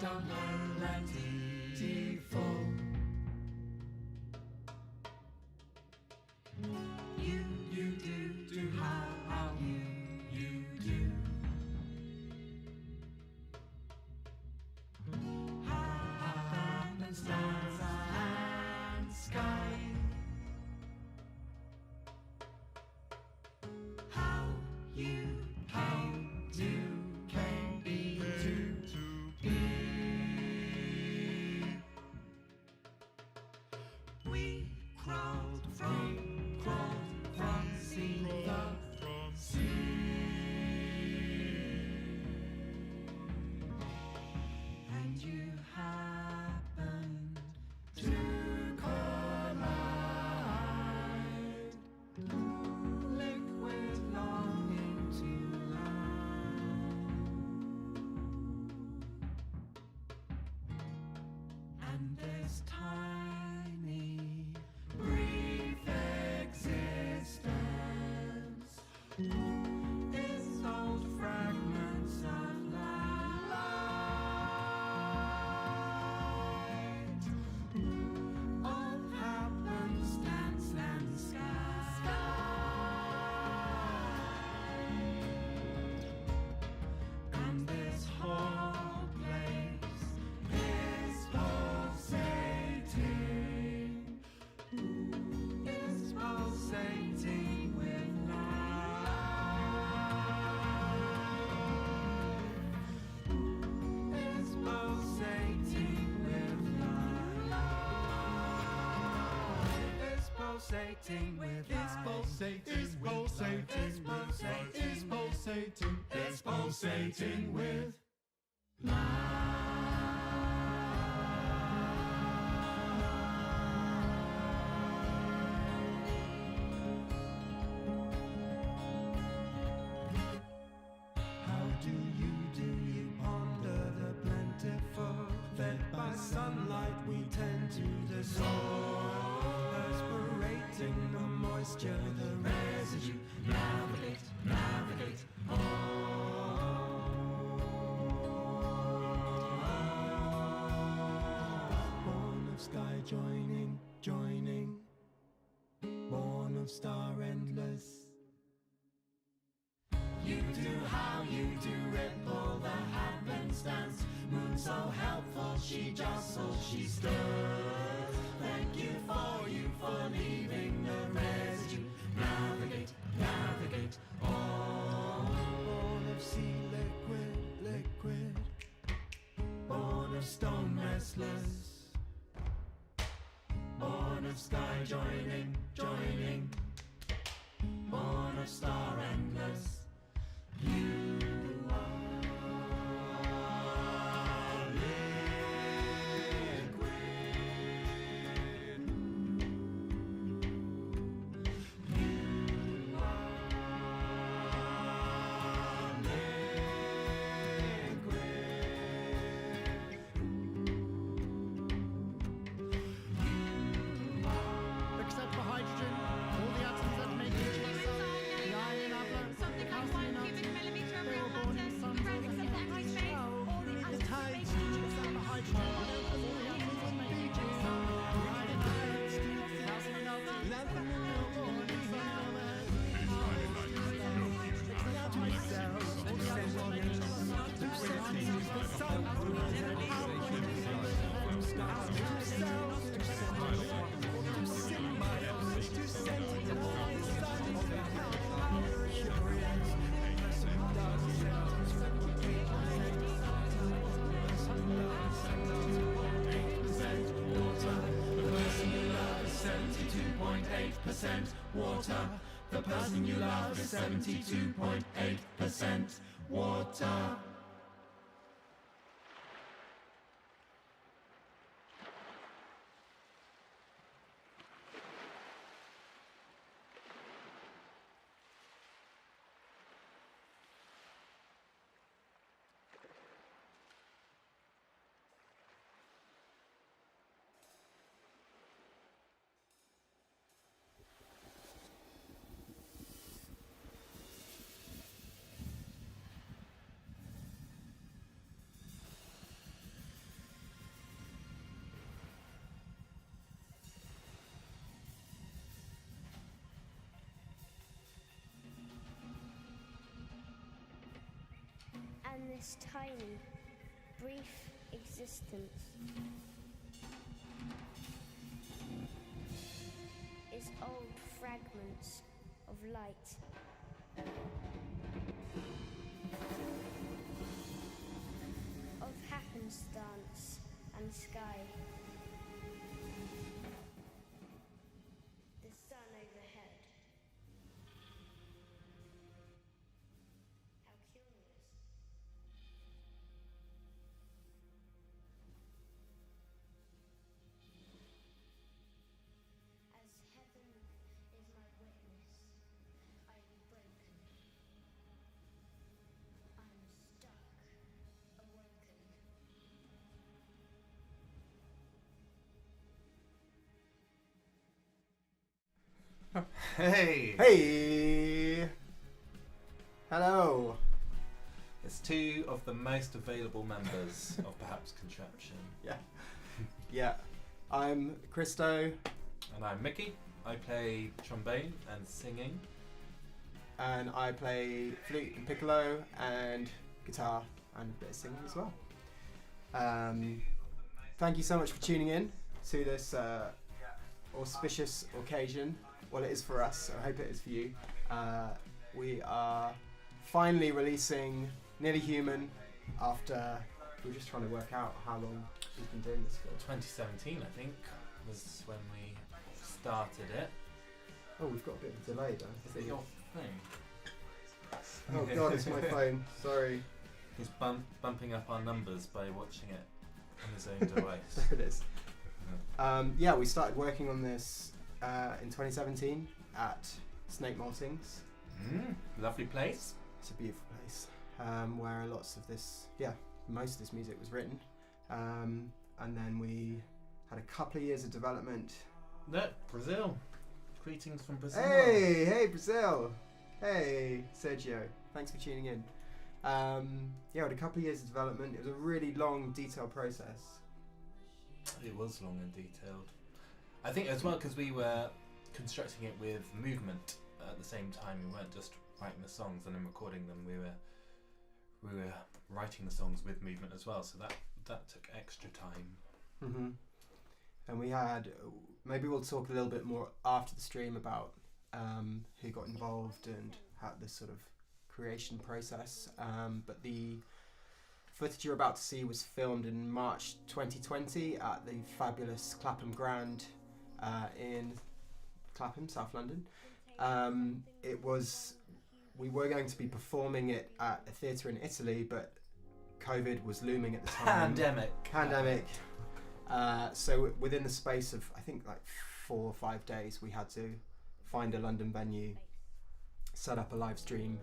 don't know Letty full. You do how you do. Happens stars and sky. How do came be to be. We crawled from sea the sea. And you happened to collide. Liquid longing to land. And this tiny brief existence is old fragments of light, all happenstance and sky, and this whole place is pulsating with life. It's pulsating with life. It's pulsating with life. It's pulsating. It's pulsating. It's pulsating. It's pulsating with life. Fed by sunlight, we tend to the soil, aspirating the moisture, the residue. Navigate, born of sky joining, born of star endless. You do how you do, ripple the happenstance. Moon so helpful, she jostled, she stood. Thank you for leaving the residue. Navigate, born of sea liquid, born of stone restless, born of sky joining, born of star endless. You are water. The person you love is 72.8% water. this tiny, brief existence is old fragments of light, of happenstance and sky. The sun overhead. How curious. As heaven is my witness, I am broken. I am stuck, awoken. Hey! Hey! Hello! It's two of the most available members of perhaps Contraption. Yeah. I'm Christo, And I'm Mickey. I play trombone and singing. and I play flute and piccolo and guitar and a bit of singing as well. Thank you so much for tuning in to this auspicious occasion. Well, it is for us, I hope it is for you. We are finally releasing Nearly Human after we were just trying to work out how long we've been doing this for. 2017, I think, was when we started it. Oh, we've got a bit of a delay though. Is it your thing? Oh god, it's my phone. Sorry. He's bumping up our numbers by watching it on his own device. There it is. Yeah, we started working on this in 2017 at Snake Maltings. Lovely place. It's a beautiful place where most of this music was written. And then we had a couple of years of development. No, Brazil. Greetings from Brazil. Hey Brazil! Hey Sergio, thanks for tuning in. We had a couple of years of development. It was a really long, detailed process. It was long and detailed. I think as well because we were constructing it with movement at the same time. We weren't just writing the songs and then recording them. We were writing the songs with movement as well. So that took extra time. Mm-hmm. And we had, maybe we'll talk a little bit more after the stream about who got involved and how this sort of creation process. But the footage you're about to see was filmed in March 2020 at the fabulous Clapham Grand in Clapham, South London. We were going to be performing it at a theatre in Italy, but COVID was looming at the time. Pandemic. So within the space of, I think, like 4 or 5 days, we had to find a London venue, set up a live stream,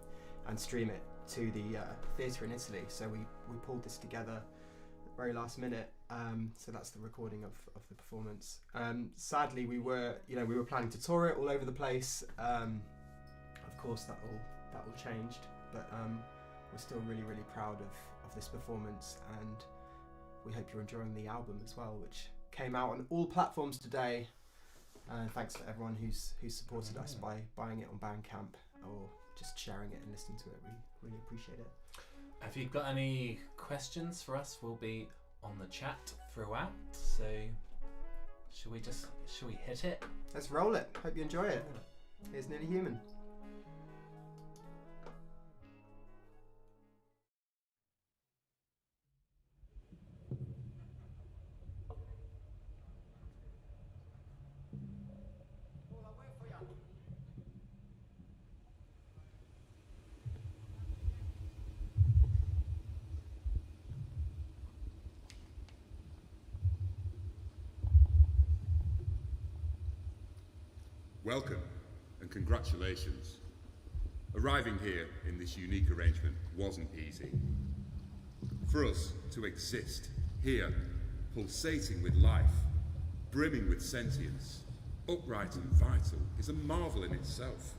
and stream it to the theatre in Italy. So we pulled this together at the very last minute. So that's the recording of the performance. Sadly, we were planning to tour it all over the place. Of course, that all changed, but we're still really, really proud of this performance, and we hope you're enjoying the album as well, which came out on all platforms today. Thanks to everyone who's supported us by buying it on Bandcamp or just sharing it and listening to it. We really appreciate it. Have you got any questions for us? We'll be on the chat throughout. So should we hit it? Let's roll it. Hope you enjoy it. Here's Nearly Human. Welcome and congratulations. Arriving here in this unique arrangement wasn't easy. For us to exist here, pulsating with life, brimming with sentience, upright and vital, is a marvel in itself.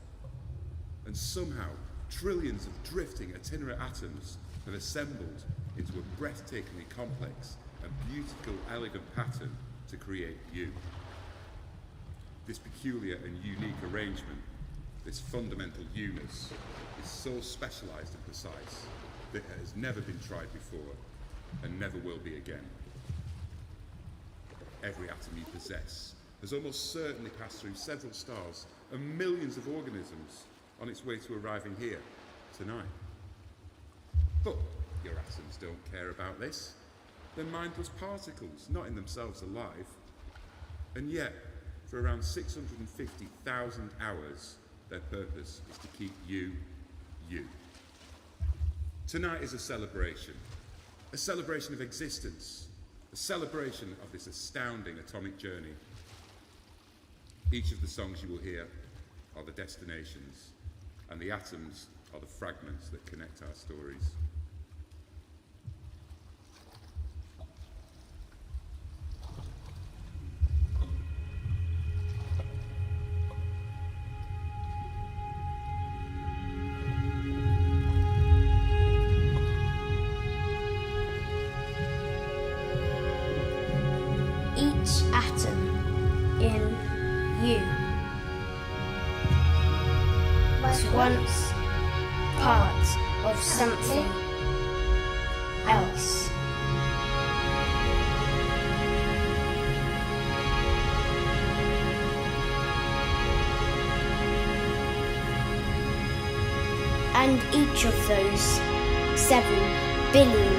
And somehow, trillions of drifting itinerant atoms have assembled into a breathtakingly complex and beautiful, elegant pattern to create you. This peculiar and unique arrangement, this fundamental unus, is so specialised and precise that has never been tried before and never will be again. Every atom you possess has almost certainly passed through several stars and millions of organisms on its way to arriving here tonight. But your atoms don't care about this. They're mindless particles, not in themselves alive. And yet, for around 650,000 hours, their purpose is to keep you, you. Tonight is a celebration of existence, a celebration of this astounding atomic journey. Each of the songs you will hear are the destinations, and the atoms are the fragments that connect our stories. Each atom in you was once part of something else. And each of those 7 billion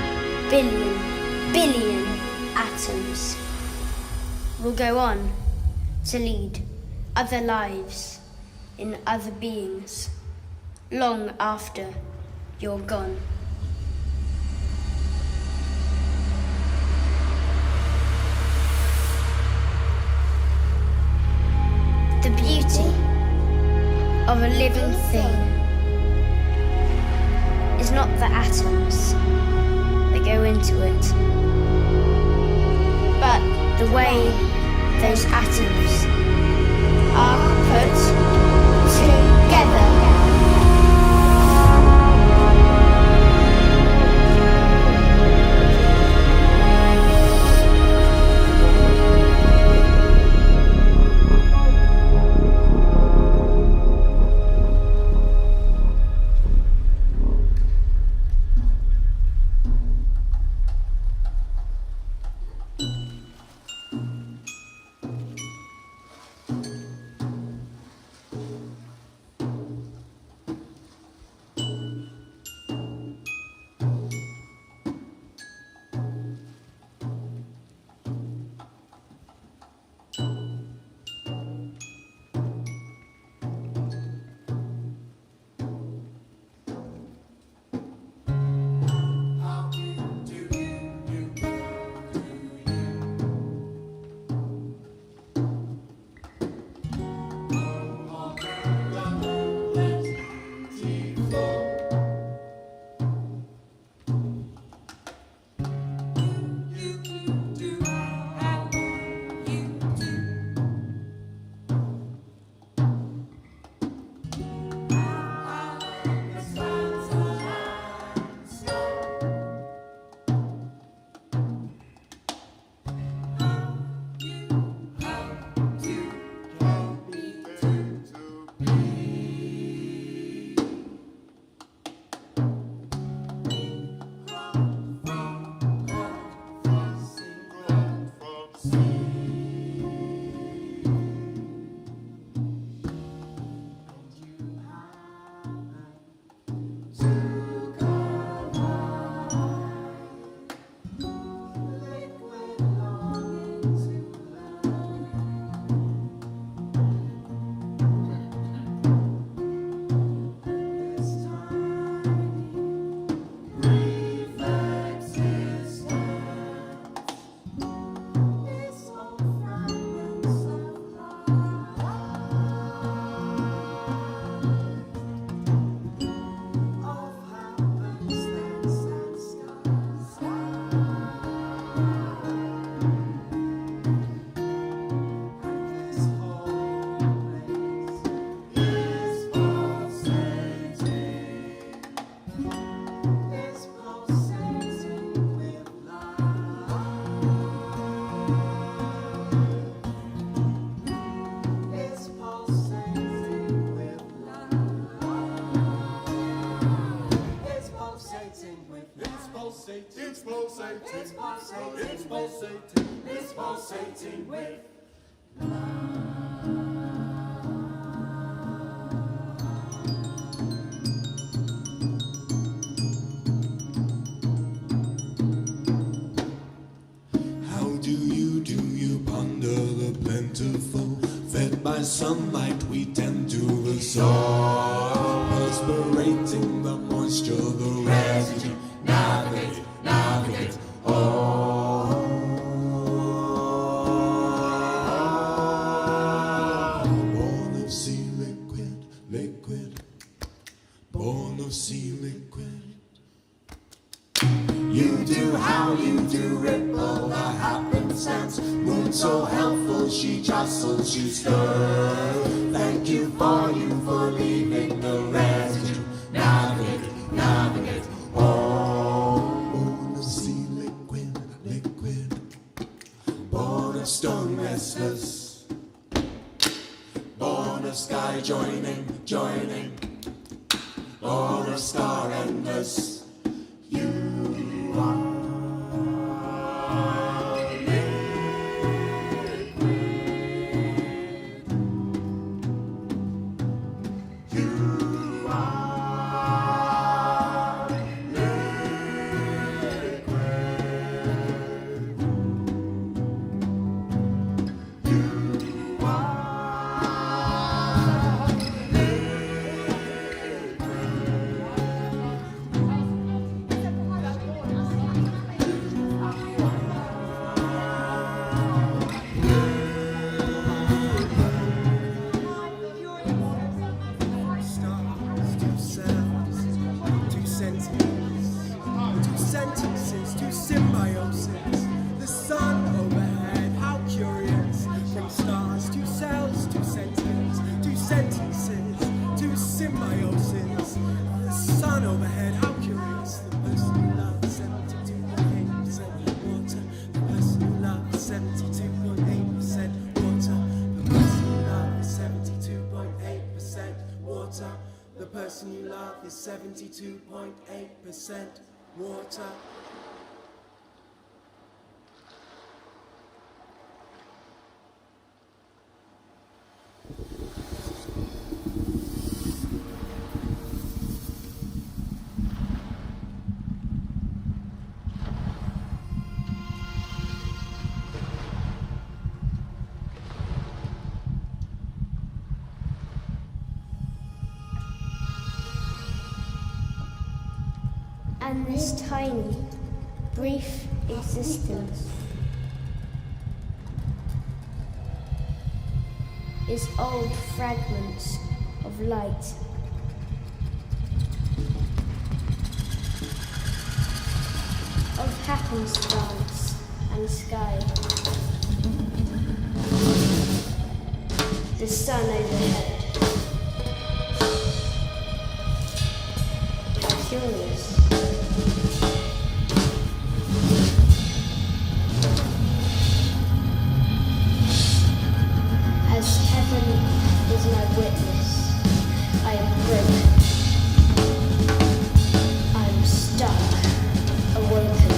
atoms will go on to lead other lives in other beings long after you're gone. The beauty of a living thing is not the atoms that go into it, but the way those atoms are put together. It's pulsating, it's pulsating, it's pulsating, it's pulsating with How do you ponder the plentiful? Fed by sunlight, we tend to the soil, perspirating the moisture, the residue. Navigate, navigate, oh. Born of sea liquid, liquid, born of sea liquid. You do how you do, ripple the happenstance. Moon so helpful, she jostles, she stirs. Thank you for leaving the residue. Navigate, navigate, oh. Born of sea liquid, liquid, born of stone restless, Born of sky joining, joining, born of star endless. You are the person you love is 72.8% water. And this tiny, brief existence is old fragments of light. Of happenstance and sky. The sun overhead. How curious. As heaven is my witness, I am broken. I am stuck, awoken.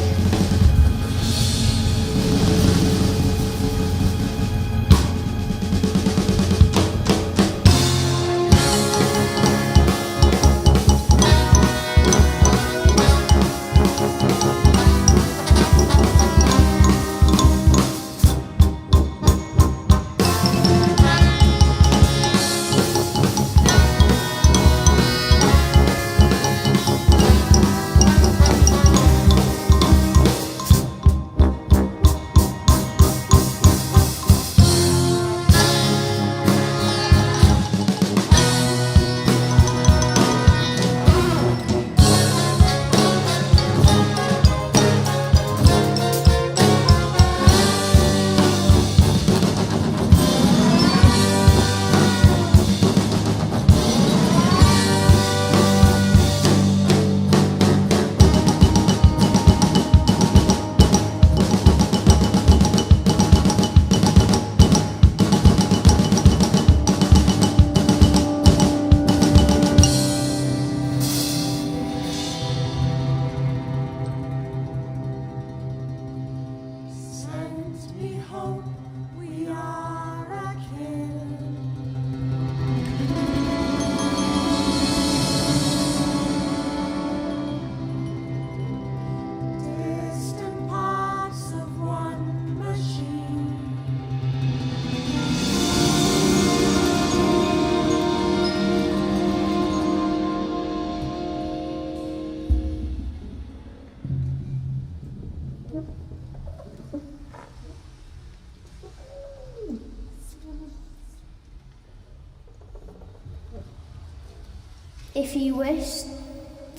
If you wish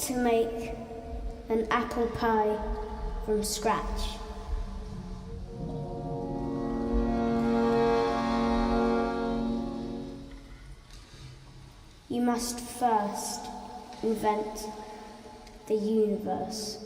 to make an apple pie from scratch, you must first invent the universe.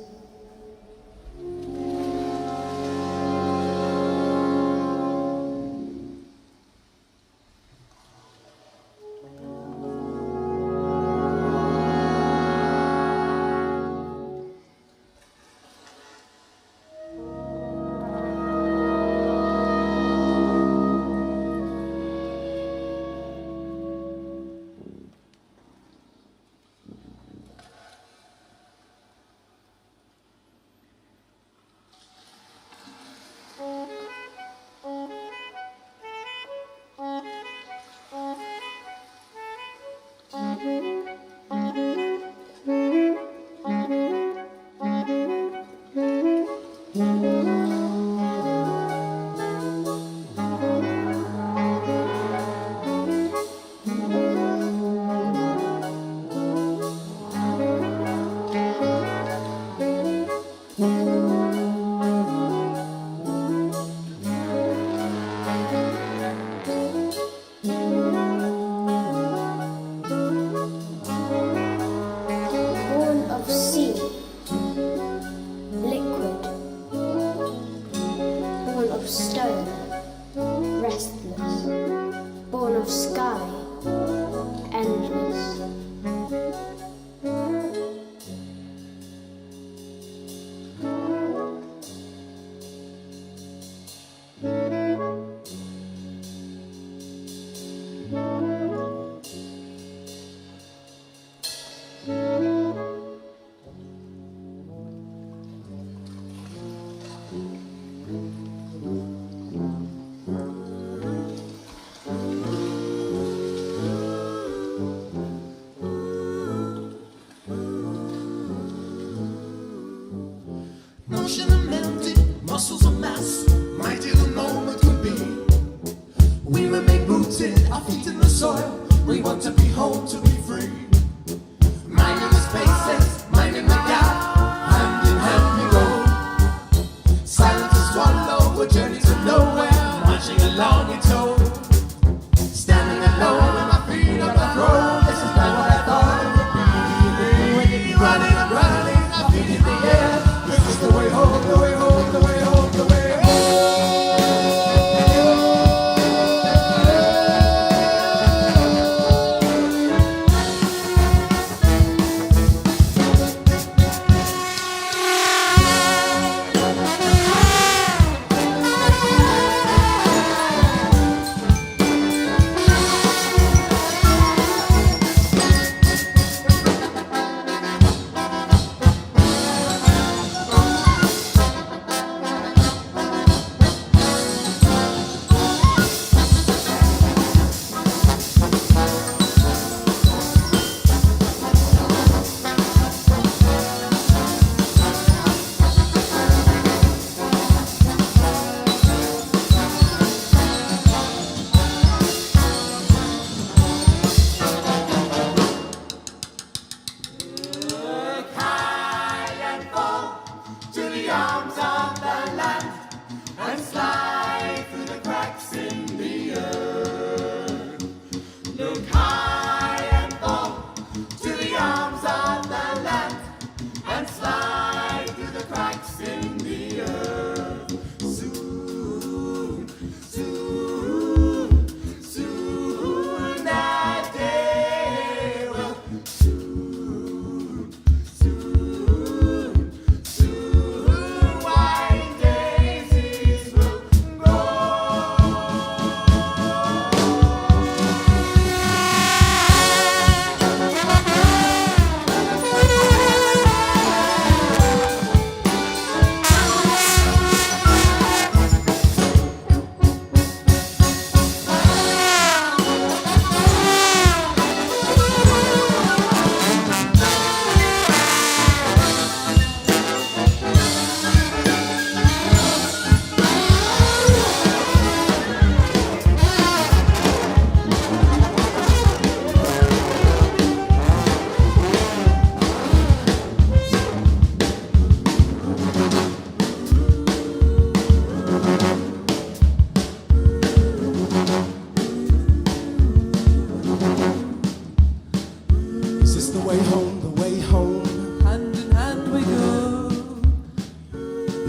Motion and melody, muscles of mass, mighty the moment could be. We remain rooted, our feet in the soil. We want to be home, to be free. Minding the spaces, minding the gap, hand in hand we go. Silent to swallow, a journey to nowhere, marching along in tow. Standing alone with my feet on the throne, this is not what I thought it would be. Running and running, our feet in the air. This is the way home, the way home, the way home, the way home.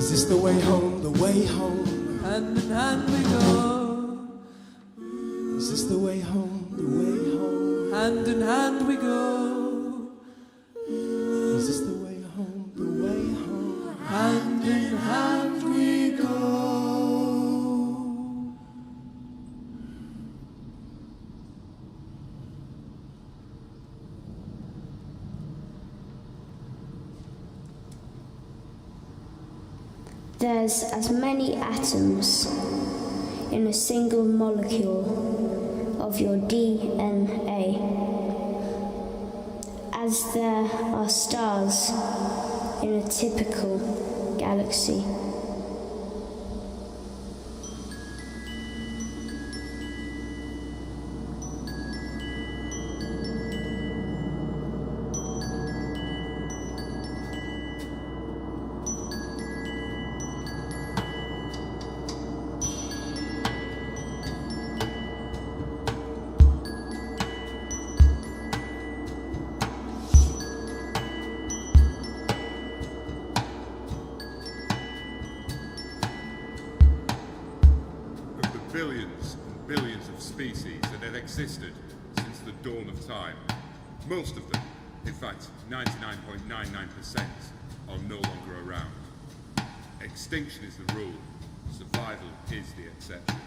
Is this the way home, the way home? Hand in hand we go. Is this the way home, the way home? Hand in hand we go. Is this the way home, the way home? Hand in hand we go. There's as many atoms in a single molecule of your DNA as there are stars in a typical galaxy. Billions and billions of species that have existed since the dawn of time. Most of them, in fact 99.99%, are no longer around. Extinction is the rule, survival is the exception.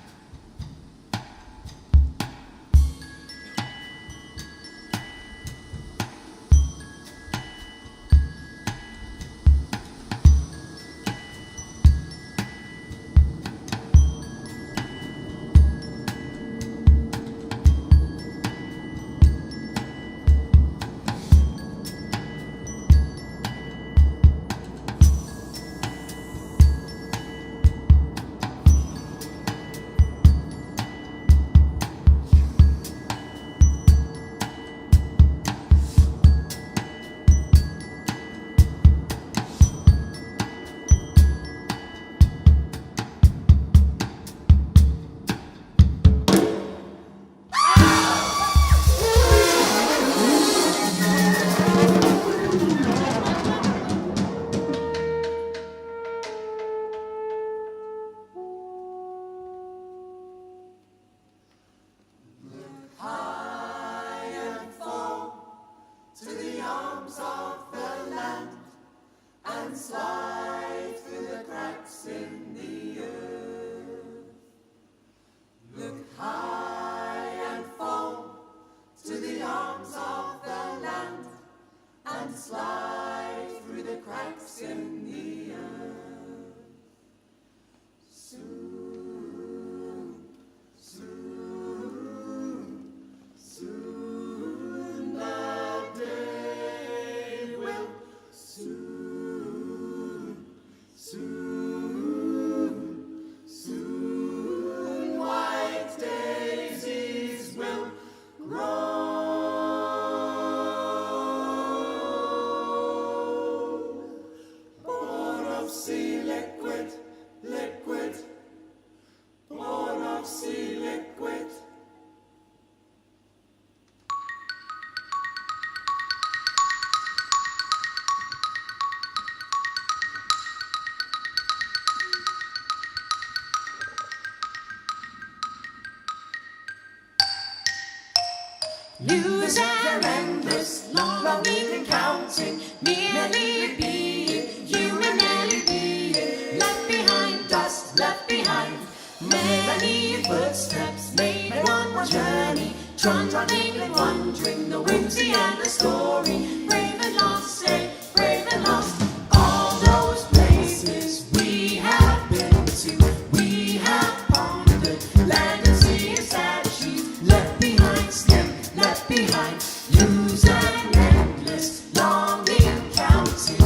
News are endless, long even counting, merely being, humanly being, left behind, dust left behind. Many footsteps made on one journey, trundling and wandering, the whimsy and the story, brave and lost, say, brave and lost. All those places we have been to, we have pondered, land and sea and statues, left behind, still left behind. News and endless, longing, counting,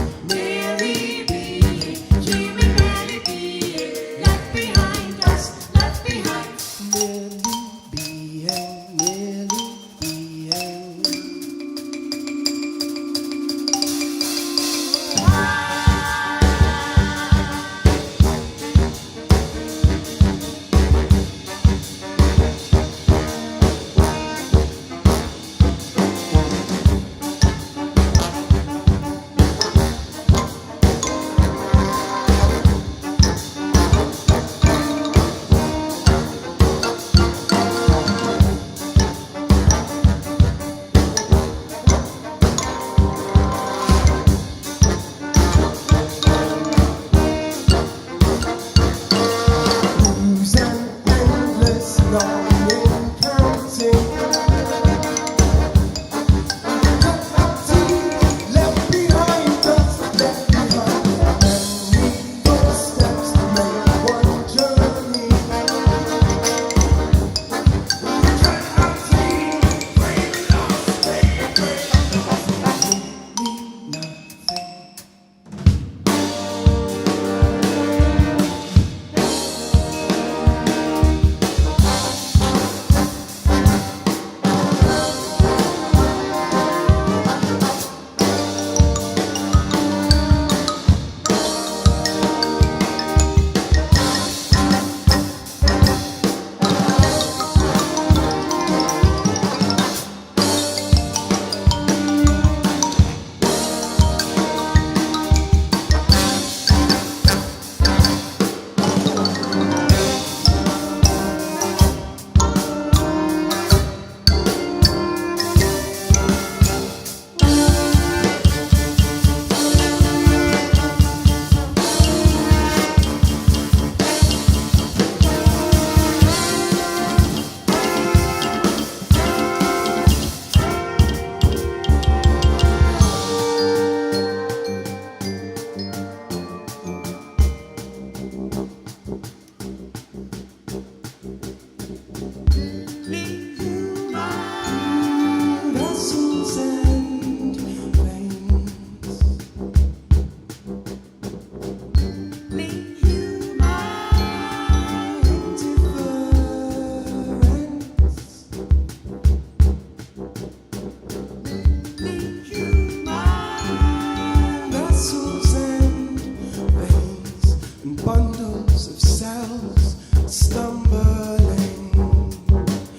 bundles of cells stumbling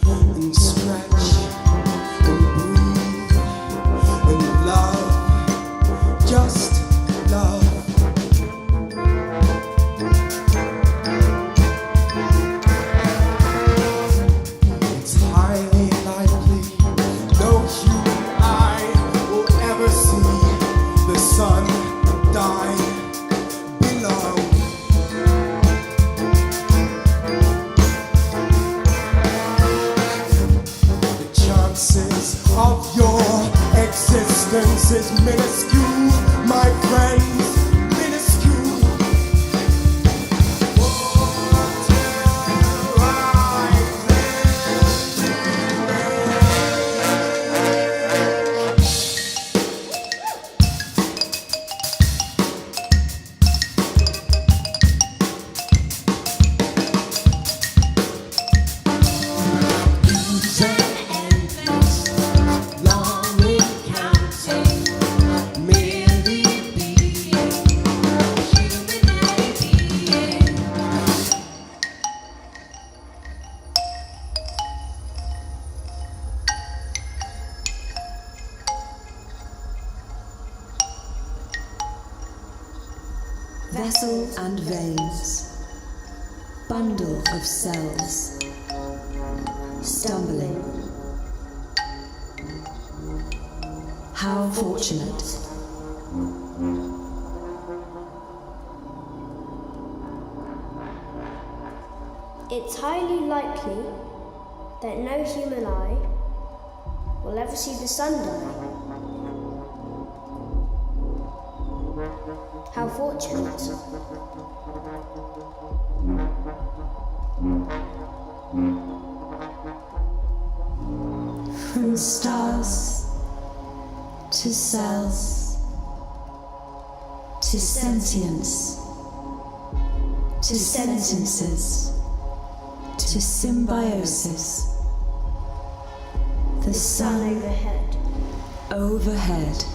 and scratch and breathe and love, just love. It's highly likely no human eye will ever see the sun die below. The chances of your existence is minuscule, my friends, minuscule. Vessel and veins, bundle of cells, stumbling. How fortunate. It's highly likely that no human eye will ever see the sun die. How fortunate. From stars to cells to sentience to sentences to symbiosis. The sun overhead.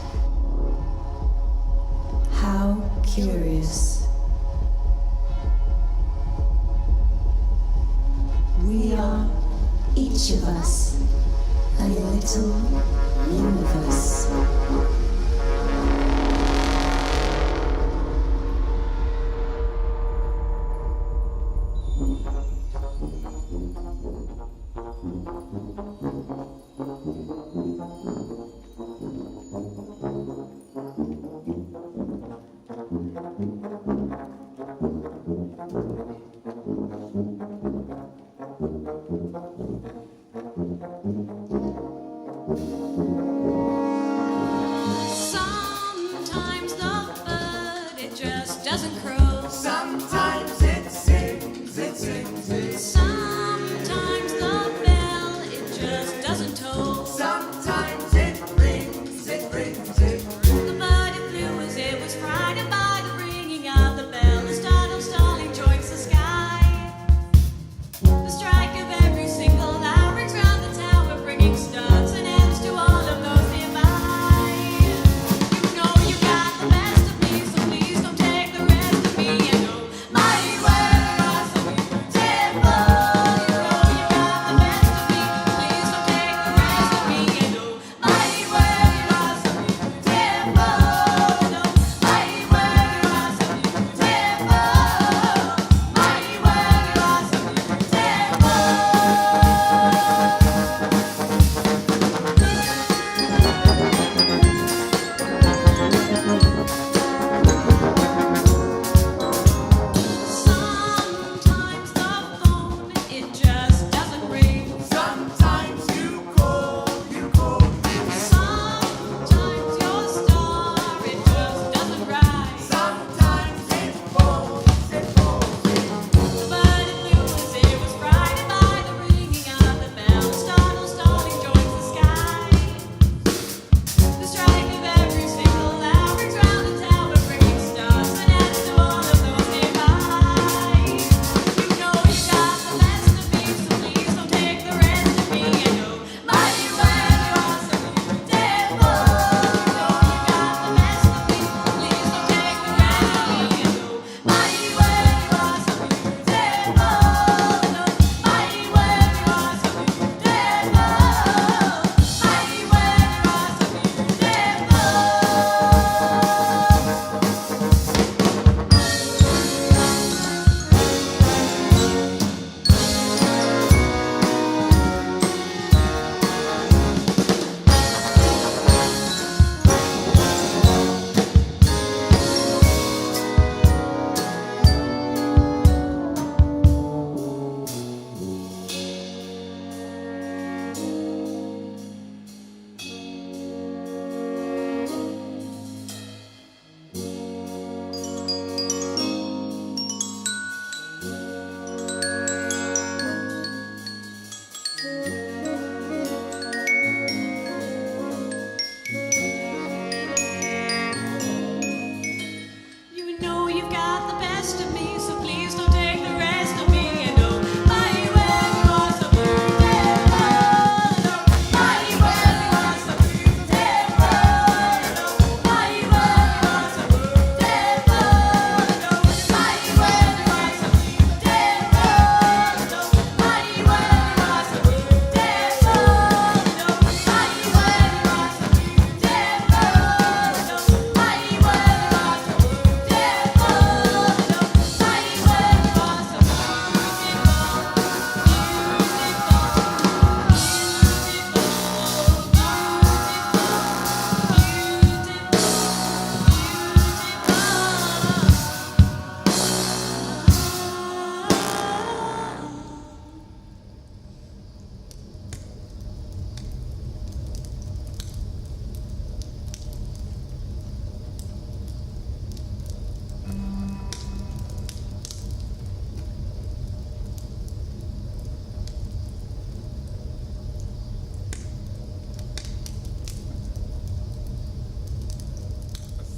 How curious. We are, each of us, a little universe. Sometimes the bird, it just doesn't crow. Sometimes it sings, it sings, it Sometimes the bell, it just doesn't toll. Sometimes it rings, it rings, it The bird it flew as it was frightened by the ringing of the bell. The startled starling joins the sky.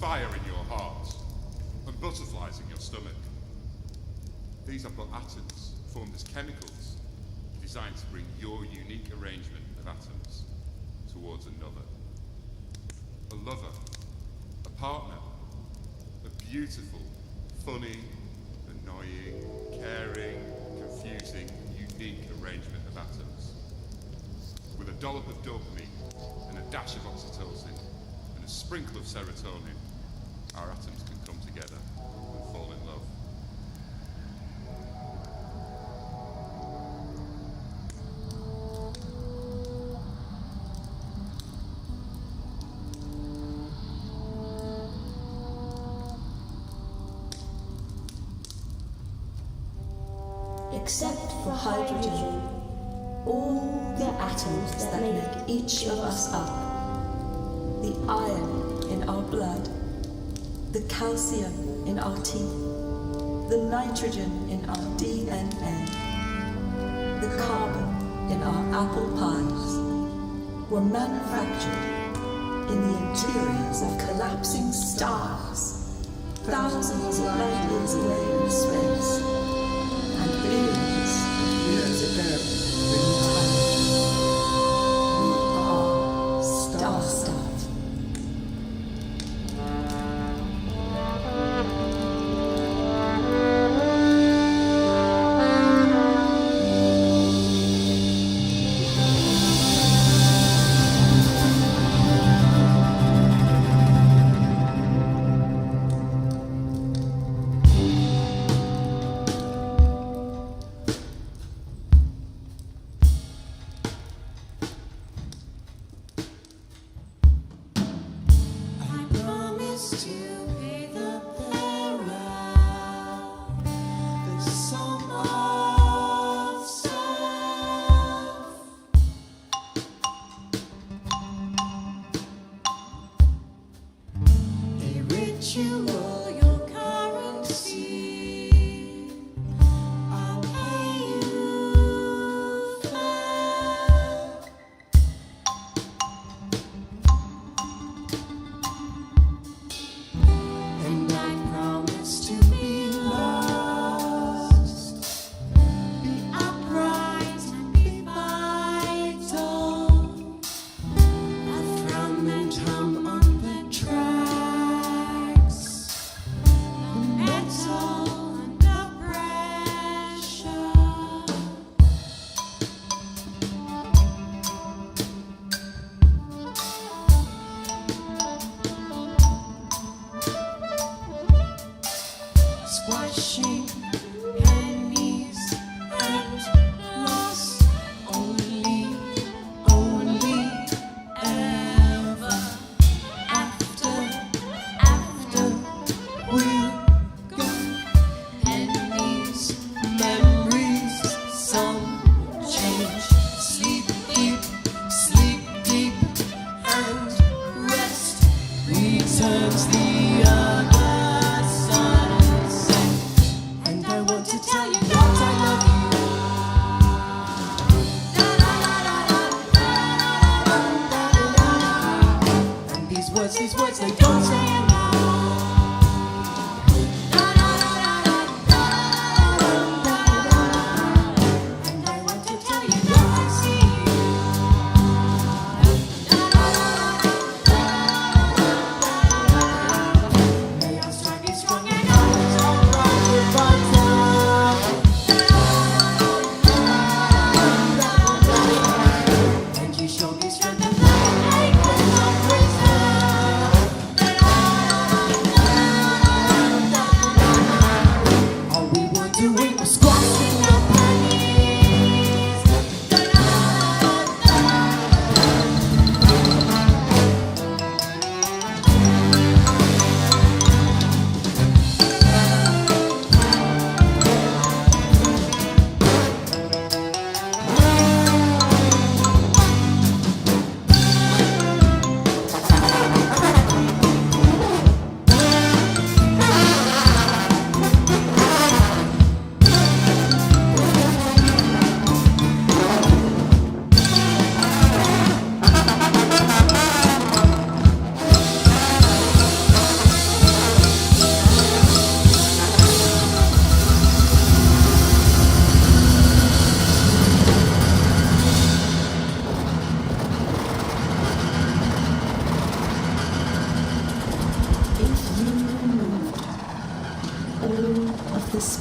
fire in your heart and butterflies in your stomach. These are but atoms formed as chemicals designed to bring your unique arrangement of atoms towards another. A lover, a partner, a beautiful, funny, annoying, caring, confusing, unique arrangement of atoms. With a dollop of dopamine and a dash of oxytocin and a sprinkle of serotonin, our atoms can come together and fall in love. Except for hydrogen, all the atoms that make each of us up, the iron in our blood, the calcium in our teeth, the nitrogen in our DNA, the carbon in our apple pies, were manufactured in the interiors of collapsing stars, thousands of light years away in space, and billions of years ago in time. We are star stuff.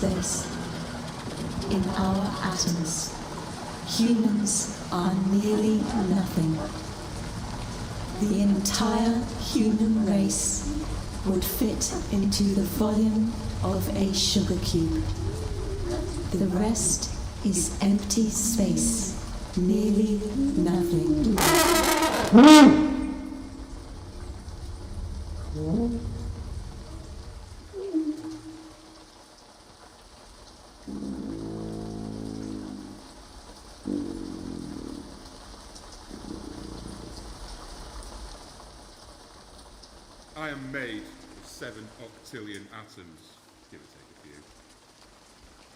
space. In our atoms, humans are nearly nothing. The entire human race would fit into the volume of a sugar cube. The rest is empty space, nearly nothing. I am made of 7 octillion atoms, give or take a few.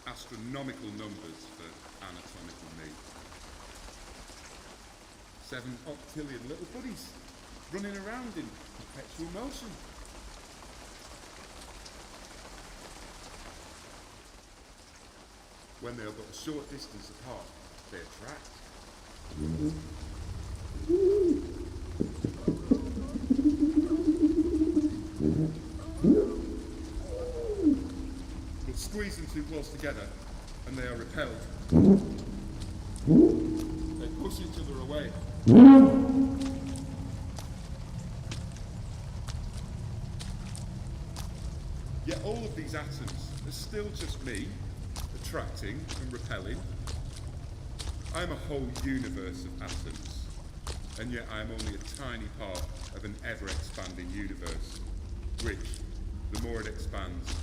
Astronomical numbers for anatomical me. 7 octillion little buddies running around in perpetual motion. When they are but a short distance apart, they attract. But squeeze them too close together and they are repelled. They push each other away. Yet all of these atoms are still just me, attracting and repelling. I am a whole universe of atoms, and yet I am only a tiny part of an ever-expanding universe, which, the more it expands,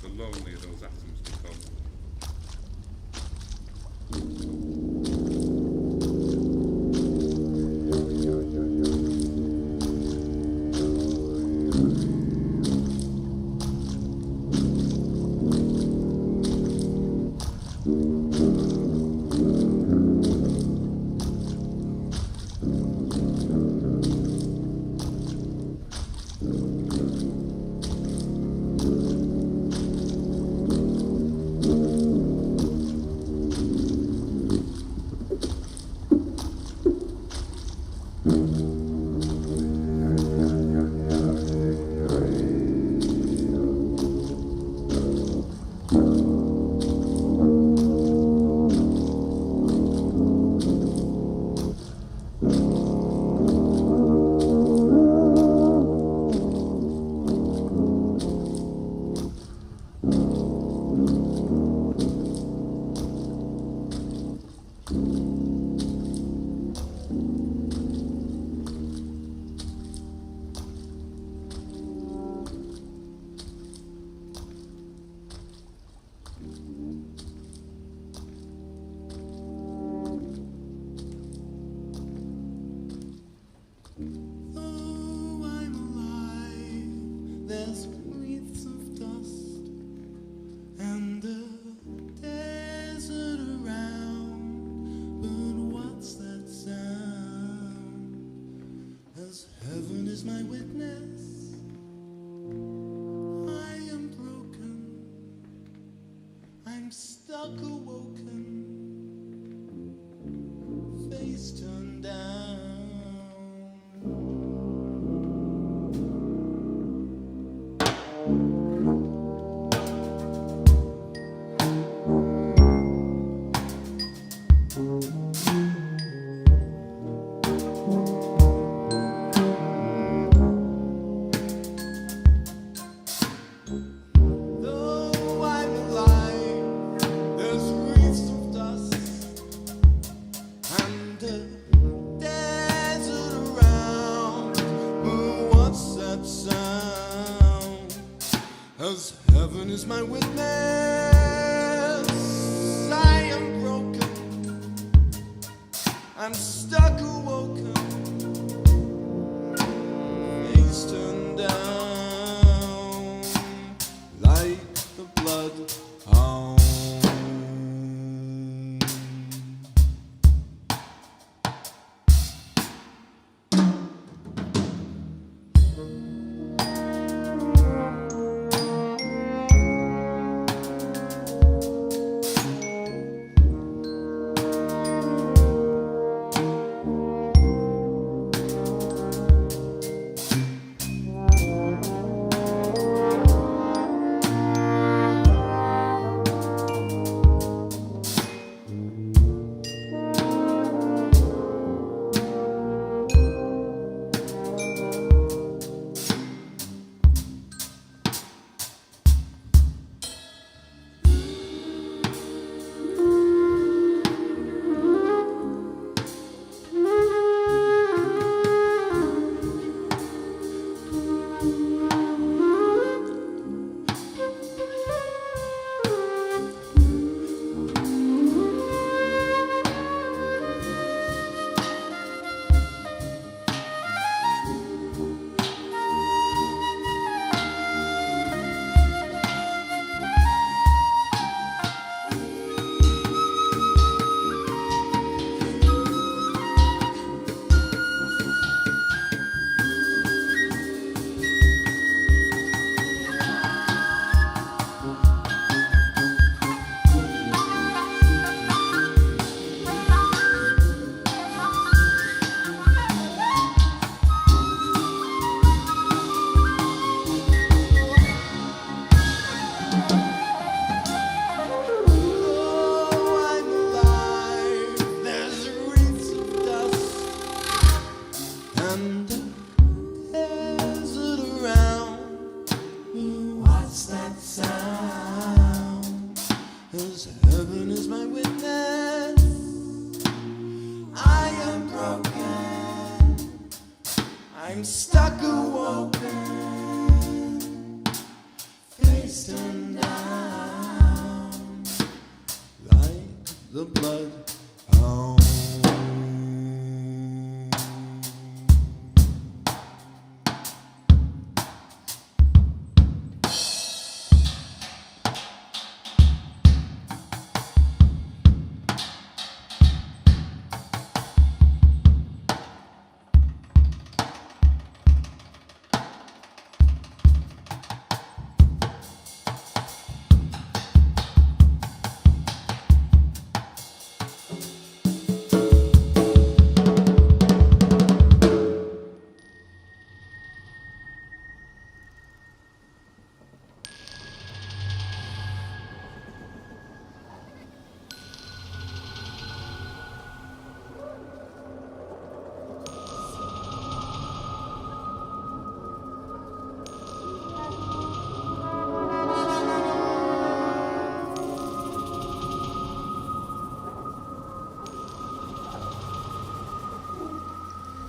the lonelier those atoms become. Though I'm alive, there's wreaths of 'cause heaven is my witness. I am broken, I'm stuck awoken, face turned down, like the bloodhound.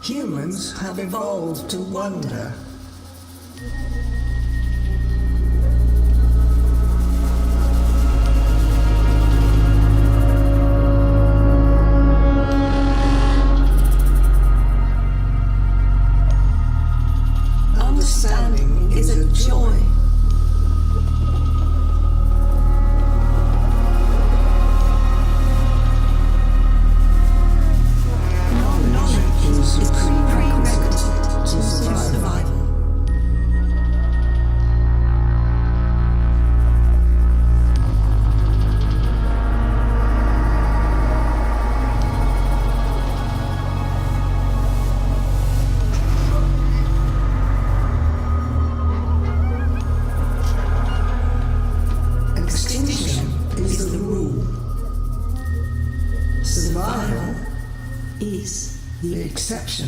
Humans have evolved to wonder. Understanding is a joy. Is prerequisite to survival. Extinction is the rule. Survival is the exception.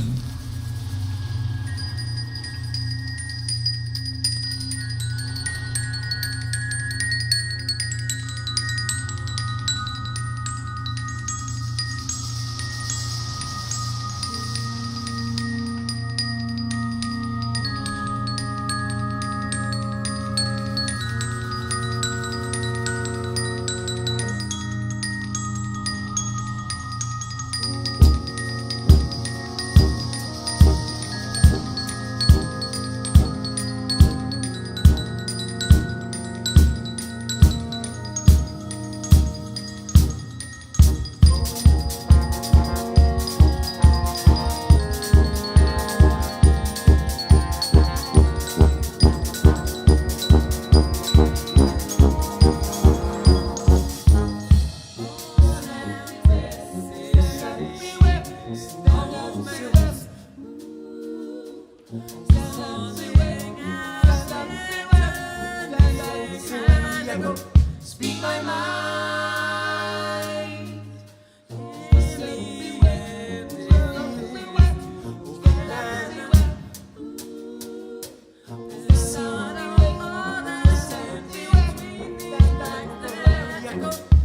Speak my mind.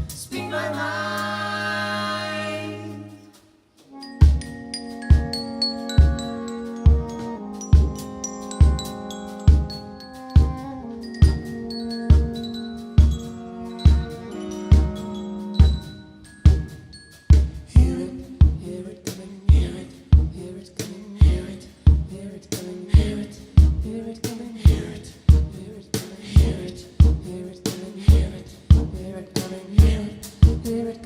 Speak my mind. Hear it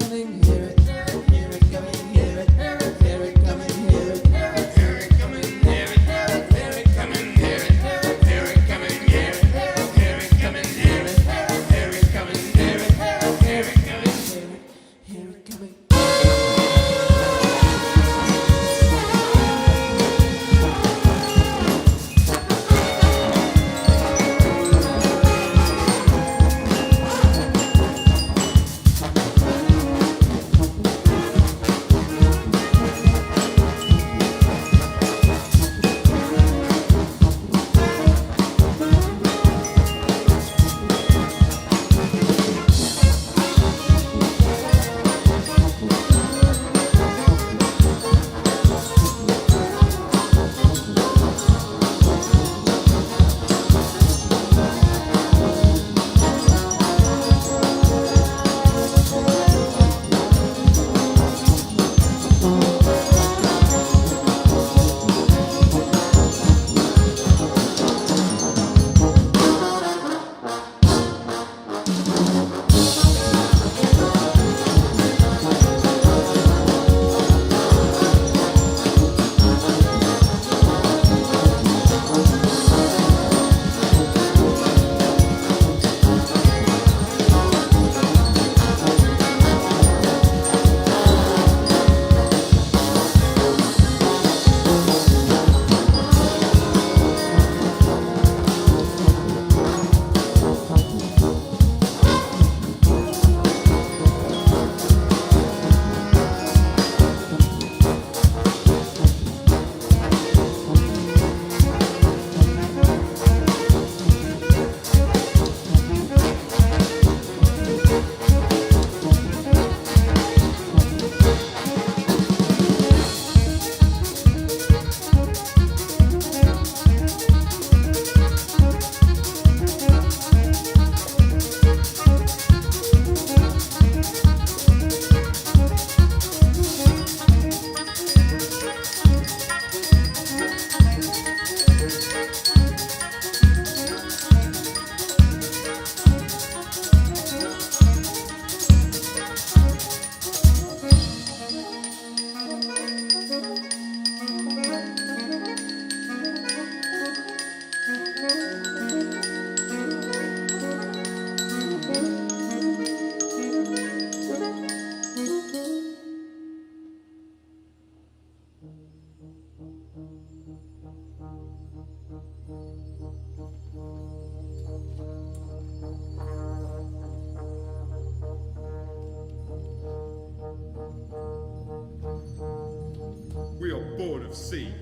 of sea,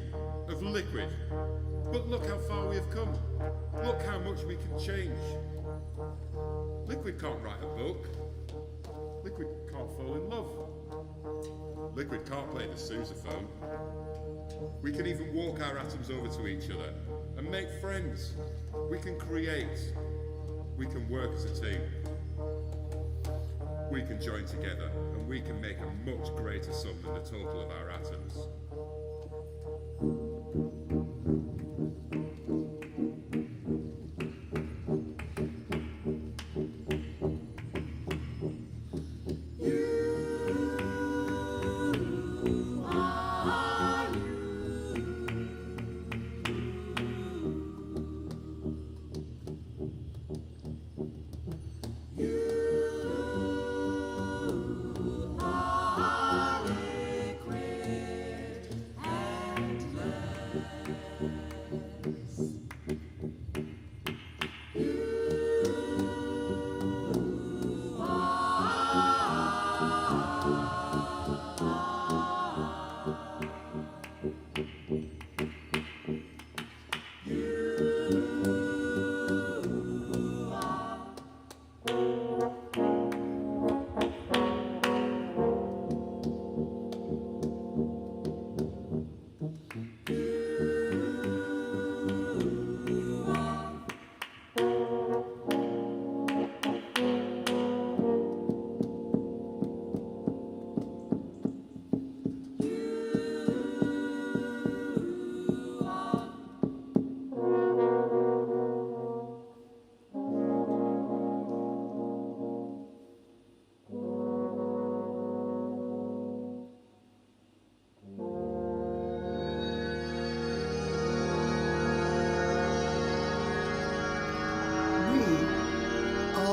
of liquid. But look how far we have come. Look how much we can change. Liquid can't write a book. Liquid can't fall in love. Liquid can't play the sousaphone. We can even walk our atoms over to each other and make friends. We can create. We can work as a team. We can join together and we can make a much greater sum than the total of our atoms.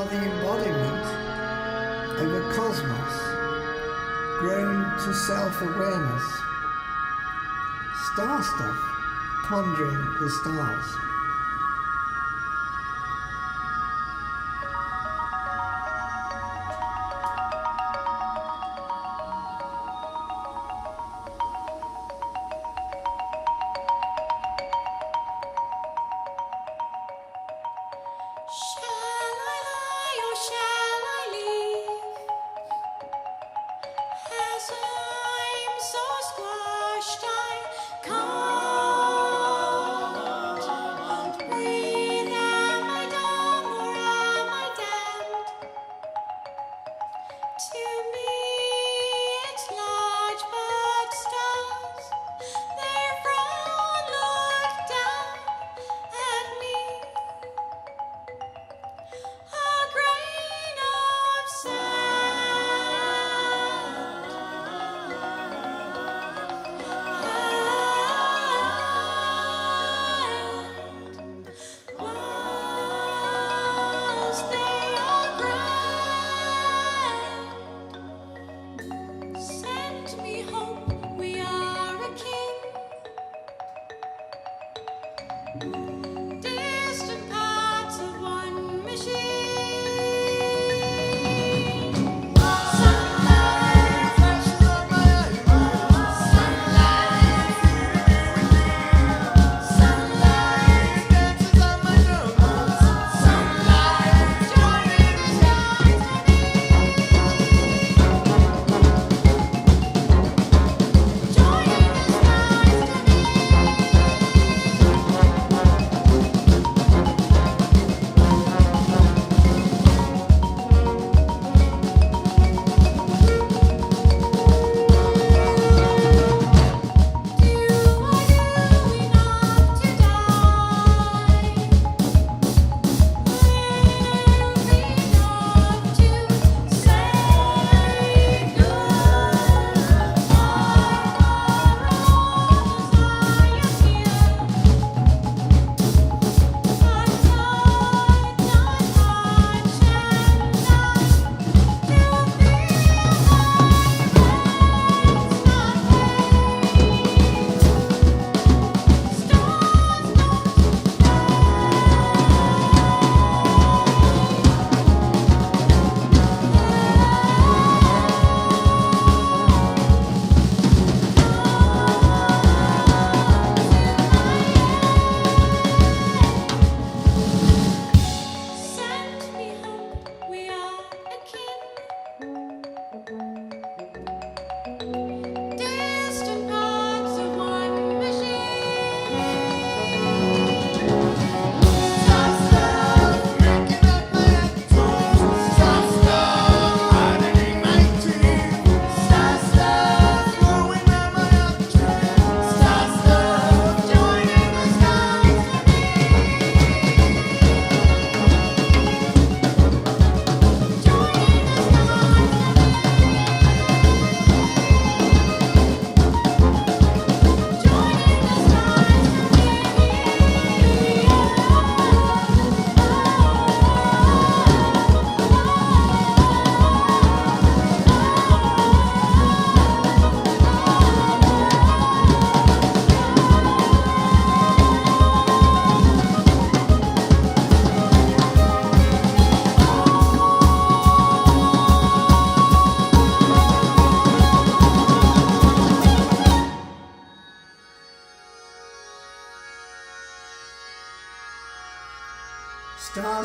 The embodiment of a cosmos grown to self-awareness. Star stuff, pondering the stars.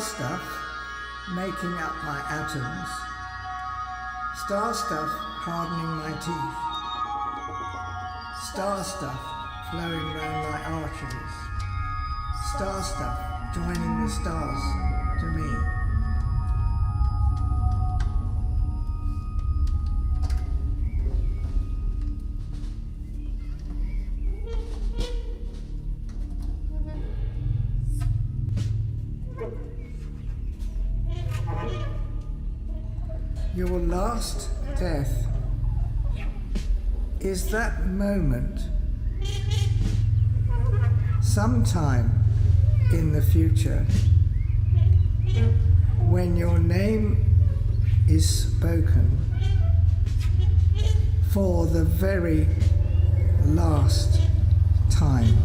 stuff making up my atoms, star stuff hardening my teeth, star stuff flowing round my arteries, star stuff joining the stars to me. Your last death is that moment sometime in the future when your name is spoken for the very last time.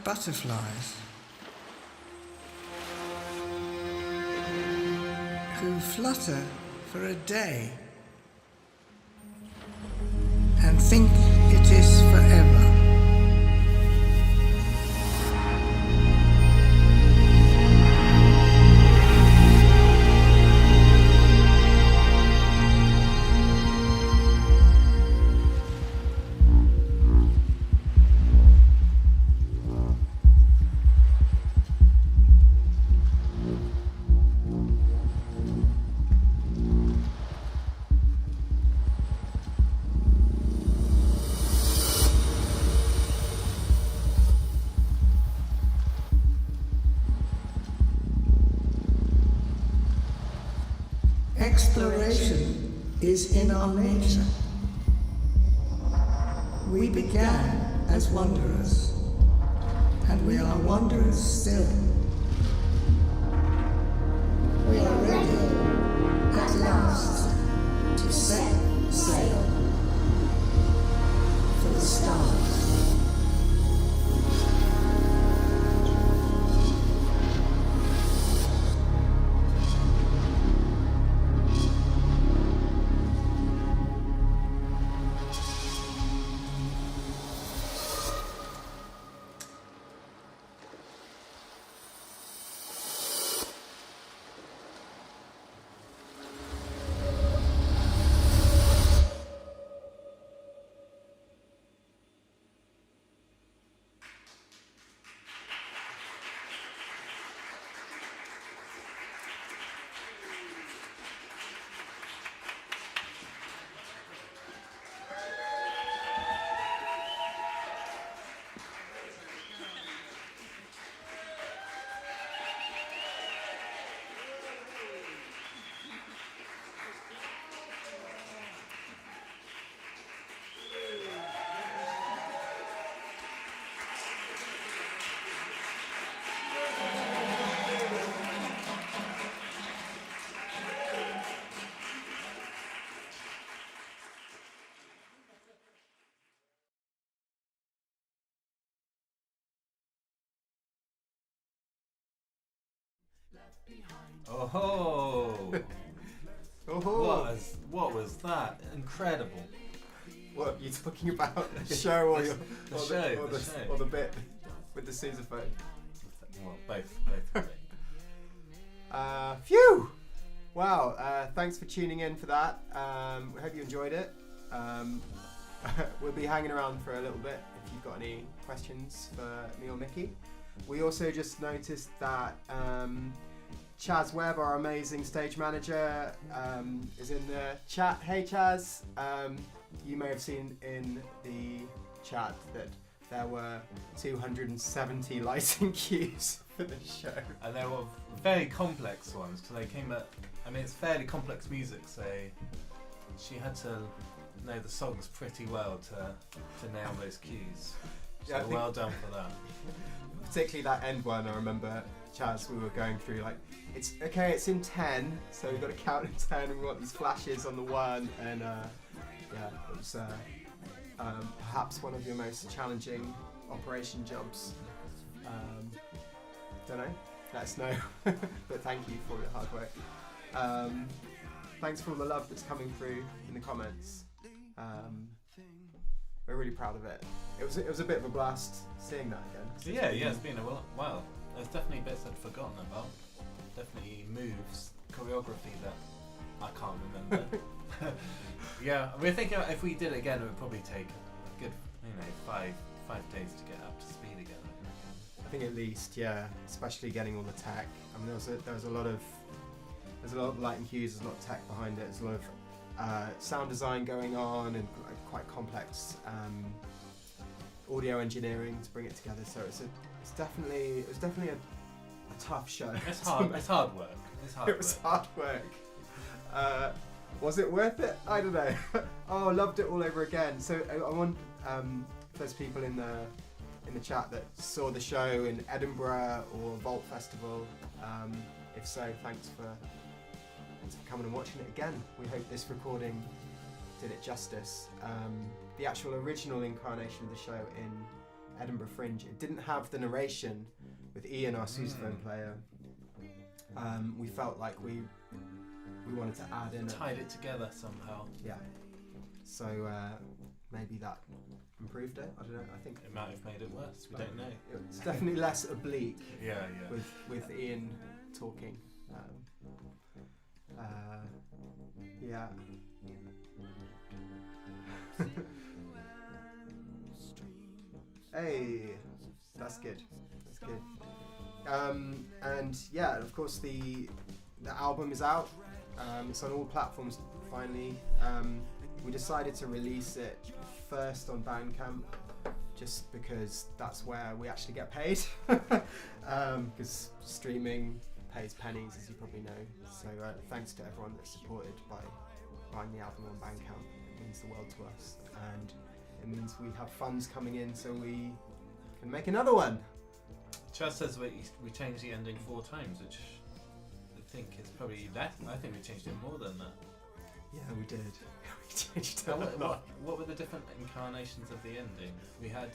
butterflies who flutter for a day and think it is forever. Exploration is in our nature. We began as wanderers, and we are wanderers still. We are ready, at last, to set sail for the stars. Oh, what was that? Incredible. What, you talking about the show or the the bit with the sousaphone? Well, both really. Phew! Wow, thanks for tuning in for that. We hope you enjoyed it. We'll be hanging around for a little bit if you've got any questions for me or Mickey. We also just noticed that Chaz Webb, our amazing stage manager, is in the chat. Hey Chaz, you may have seen in the chat that there were 270 lighting cues for the show. And they were very complex ones, so they came at, I mean, it's fairly complex music, so she had to know the songs pretty well to nail those cues. So yeah, well done for that. Particularly that end one, I remember, Chaz, we were going through like, it's okay, it's in 10, so we've got to count in 10, and we want these flashes on the 1, and yeah, it was perhaps one of your most challenging operation jobs. Don't know, let us know, but thank you for your hard work. Thanks for all the love that's coming through in the comments. We're really proud of it. It was a bit of a blast seeing that again. Yeah, it's been a while. There's definitely bits I'd forgotten about. Definitely moves, choreography that I can't remember. Yeah, we're thinking if we did it again, it would probably take a good, 5 days to get up to speed again. I think at least, yeah. Especially getting all the tech. I mean, there was a lot of lighting cues. There's a lot of tech behind it. There's a lot of sound design going on and quite complex audio engineering to bring it together. So it was definitely a tough show. It's hard work. It was hard work. Was it worth it? I don't know. Oh, loved it all over again. So I want those people in the chat that saw the show in Edinburgh or Vault Festival. If so, thanks for coming and watching it again. We hope this recording did it justice. The actual original incarnation of the show in Edinburgh Fringe. It didn't have the narration with Iain, our sousaphone player. We felt like we wanted to add in tied it together somehow. Yeah. So maybe that improved it. I don't know. I think it might have made it worse. We don't know. It's definitely less oblique. Yeah. With Iain talking. Yeah. Hey, that's good. That's good. And yeah, of course the album is out. It's on all platforms finally. We decided to release it first on Bandcamp, just because that's where we actually get paid. Because streaming pays pennies, as you probably know. So thanks to everyone that's supported by buying the album on Bandcamp. It means the world to us, and it means we have funds coming in so we can make another one. Chaz says we changed the ending 4 times, which I think is probably less. I think we changed it more than that. Yeah, we did. We changed it a lot. What were the different incarnations of the ending? We had...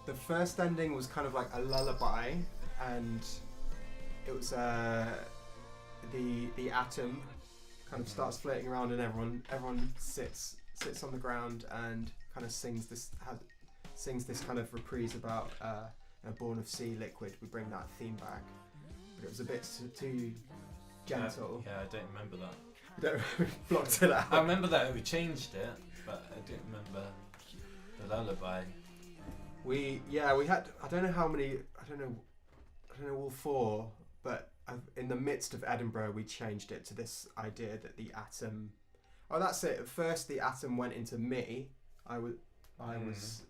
The first ending was kind of like a lullaby, and it was the atom kind of starts floating around, and everyone sits on the ground and kind of sings this kind of reprise about born of sea liquid. We bring that theme back, but it was a bit too gentle. Yeah, I don't remember that. We blocked it out. I remember that we changed it, but I didn't remember the lullaby. We had, I don't know how many, I don't know all 4, but in the midst of Edinburgh we changed it to this idea that the atom, that's it. At first the atom went into me, I was,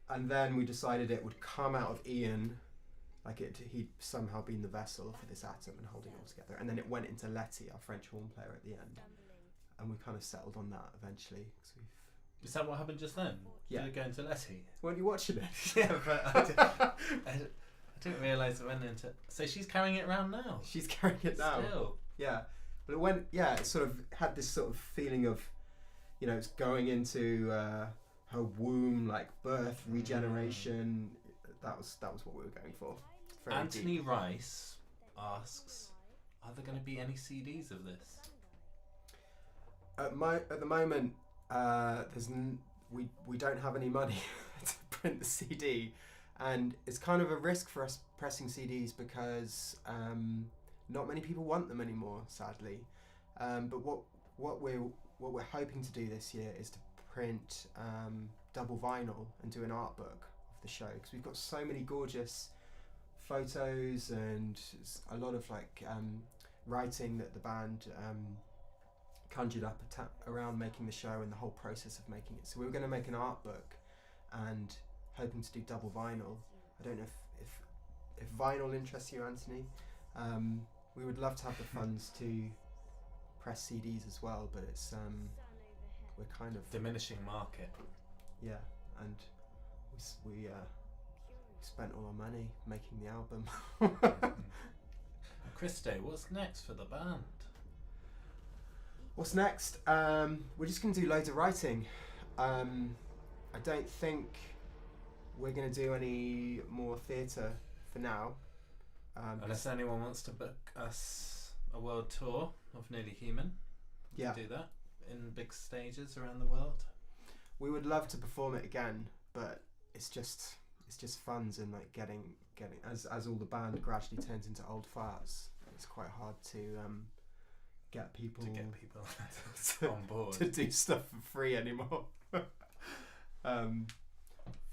and then we decided it would come out of Iain, like he'd somehow been the vessel for this atom and holding it all together, and then it went into Letty, our French horn player, at the end, and we kind of settled on that eventually. Is that what happened just then? Yeah. Did it go into Letty? Weren't you watching it? Yeah, but I didn't realise it went into... So she's carrying it around now? She's carrying it now. Still? Yeah. But it sort of had this sort of feeling of, it's going into her womb, like birth, regeneration. That was what we were going for. Very Anthony deep. Rice asks, are there going to be any CDs of this? At the moment, we don't have any money to print the CD, and it's kind of a risk for us pressing CDs because not many people want them anymore, sadly. But what we're hoping to do this year is to print double vinyl and do an art book of the show, because we've got so many gorgeous photos and a lot of writing that the band conjured up around making the show and the whole process of making it. So we were going to make an art book and hoping to do double vinyl. I don't know if vinyl interests you, Anthony. We would love to have the funds to press CDs as well, but it's we're kind of diminishing market. Yeah, and we spent all our money making the album. Christo, what's next for the band? What's next? We're just going to do loads of writing. I don't think we're going to do any more theatre for now. Unless anyone wants to book us a world tour of Nearly Human. We can do that in big stages around the world. We would love to perform it again, but it's just funds and getting as all the band gradually turns into old farts. It's quite hard to get people on board to do stuff for free anymore.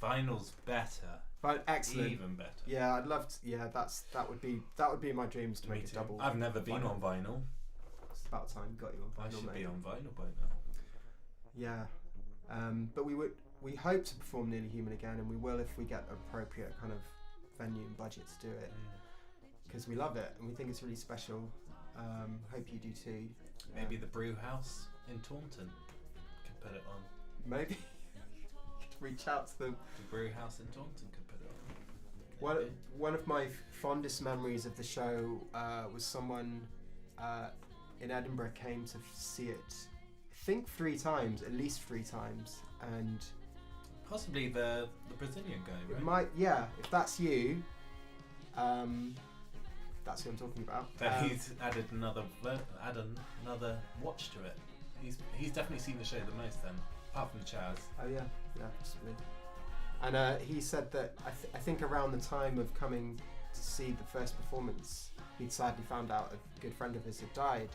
Vinyl's better. Excellent. Even better. Yeah, I'd love to. Yeah, that would be my dreams to make a double. I've never been on vinyl. It's about time got you on vinyl. I should mate. be on vinyl by now. Yeah, but we hope to perform Nearly Human again, and we will if we get appropriate kind of venue and budget to do it, because we love it and we think it's really special. Hope you do too. Maybe the brew house in Taunton could put it on. Maybe reach out to them. The brew house in Taunton could put it on. One of my fondest memories of the show was someone in Edinburgh came to see it, I think 3 times, at least 3 times, and Possibly the Brazilian guy, right? It might, yeah. If that's you, that's who I'm talking about. Then he's added another watch to it. He's definitely seen the show the most then, apart from Chaz. Oh yeah, possibly. And he said that I think around the time of coming to see the first performance, he'd sadly found out a good friend of his had died,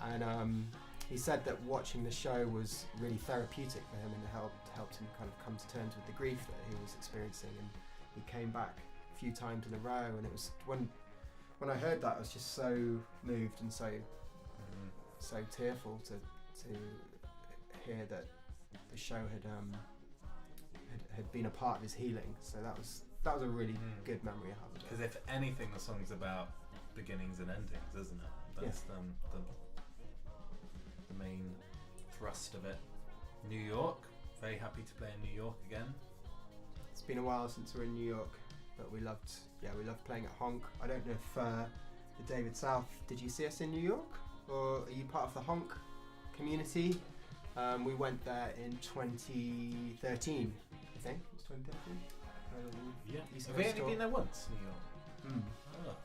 and he said that watching the show was really therapeutic for him and helped him kind of come to terms with the grief that he was experiencing. And he came back a few times in a row, and it was when I heard that, I was just so moved and so tearful to hear that the show had been a part of his healing. So that was a really good memory I have. Because if anything, the song's about beginnings and endings, isn't it? That's the main thrust of it. New York, very happy to play in New York again. It's been a while since we were in New York, but we loved playing at Honk. I don't know if the David South, did you see us in New York, or are you part of the Honk community? We went there in 2013, I think. It was 2013. Yeah. Have we only been there once, New York? Oh.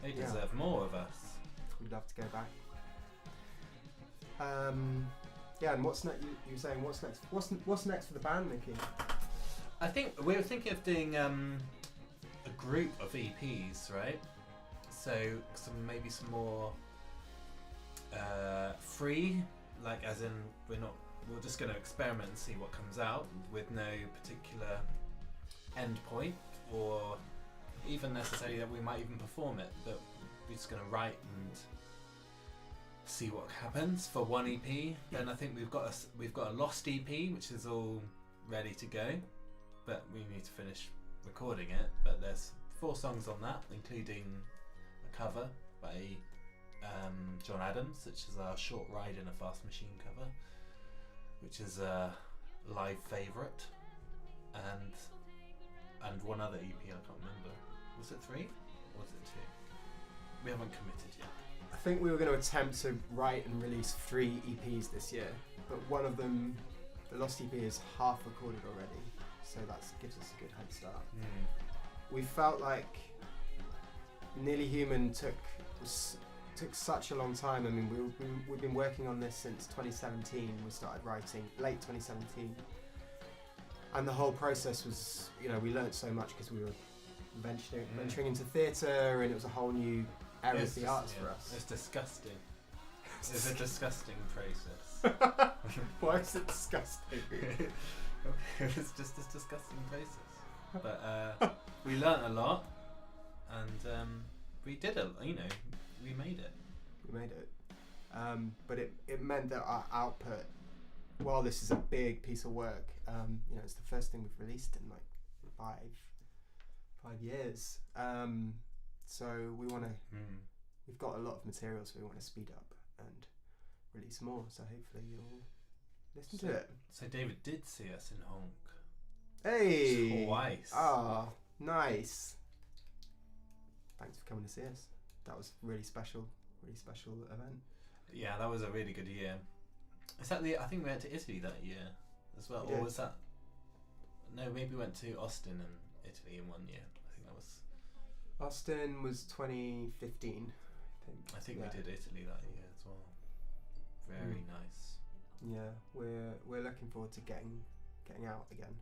They deserve more of us. We'd love to go back. And what's next? You were saying what's next? What's next for the band, Mickey? I think we were thinking of doing a group of EPs, right? So maybe some more free, like as in we're just going to experiment and see what comes out with no particular end point, or even necessarily that we might even perform it, but we're just going to write and see what happens for one EP. Then I think we've got a lost EP which is all ready to go, but we need to finish recording it. But there's 4 songs on that, including a cover by John Adams, which is our Short Ride in a Fast Machine cover, which is a live favourite, and one other EP I can't remember. Was it 3 or was it 2? We haven't committed yet. I think we were going to attempt to write and release 3 EPs this year, but one of them, the Lost EP, is half recorded already, so that gives us a good head start. We felt like Nearly Human took such a long time. I mean, we've been working on this since 2017. We started writing late 2017, and the whole process was, we learnt so much because we were venturing into theatre, and it was a whole new area of the arts for us. It's disgusting. It's a disgusting process. Why is it disgusting? It was just a disgusting process. But we learnt a lot, and we did it. We made it. We made it. But it meant that our output, while this is a big piece of work, it's the first thing we've released in like 5 years. So we want to. We've got a lot of material, so we want to speed up and release more. So hopefully you'll listen to it. So David did see us in Honk. Hey! Twice. Ah, nice. Thanks for coming to see us. That was really special event. Yeah, that was a really good year. Is that I think we went to Italy that year as well, or was that? No, maybe we went to Austin and Italy in one year. I think that was. Austin was 2015. I think we did Italy that year as well. Very nice. Yeah, we're looking forward to getting out again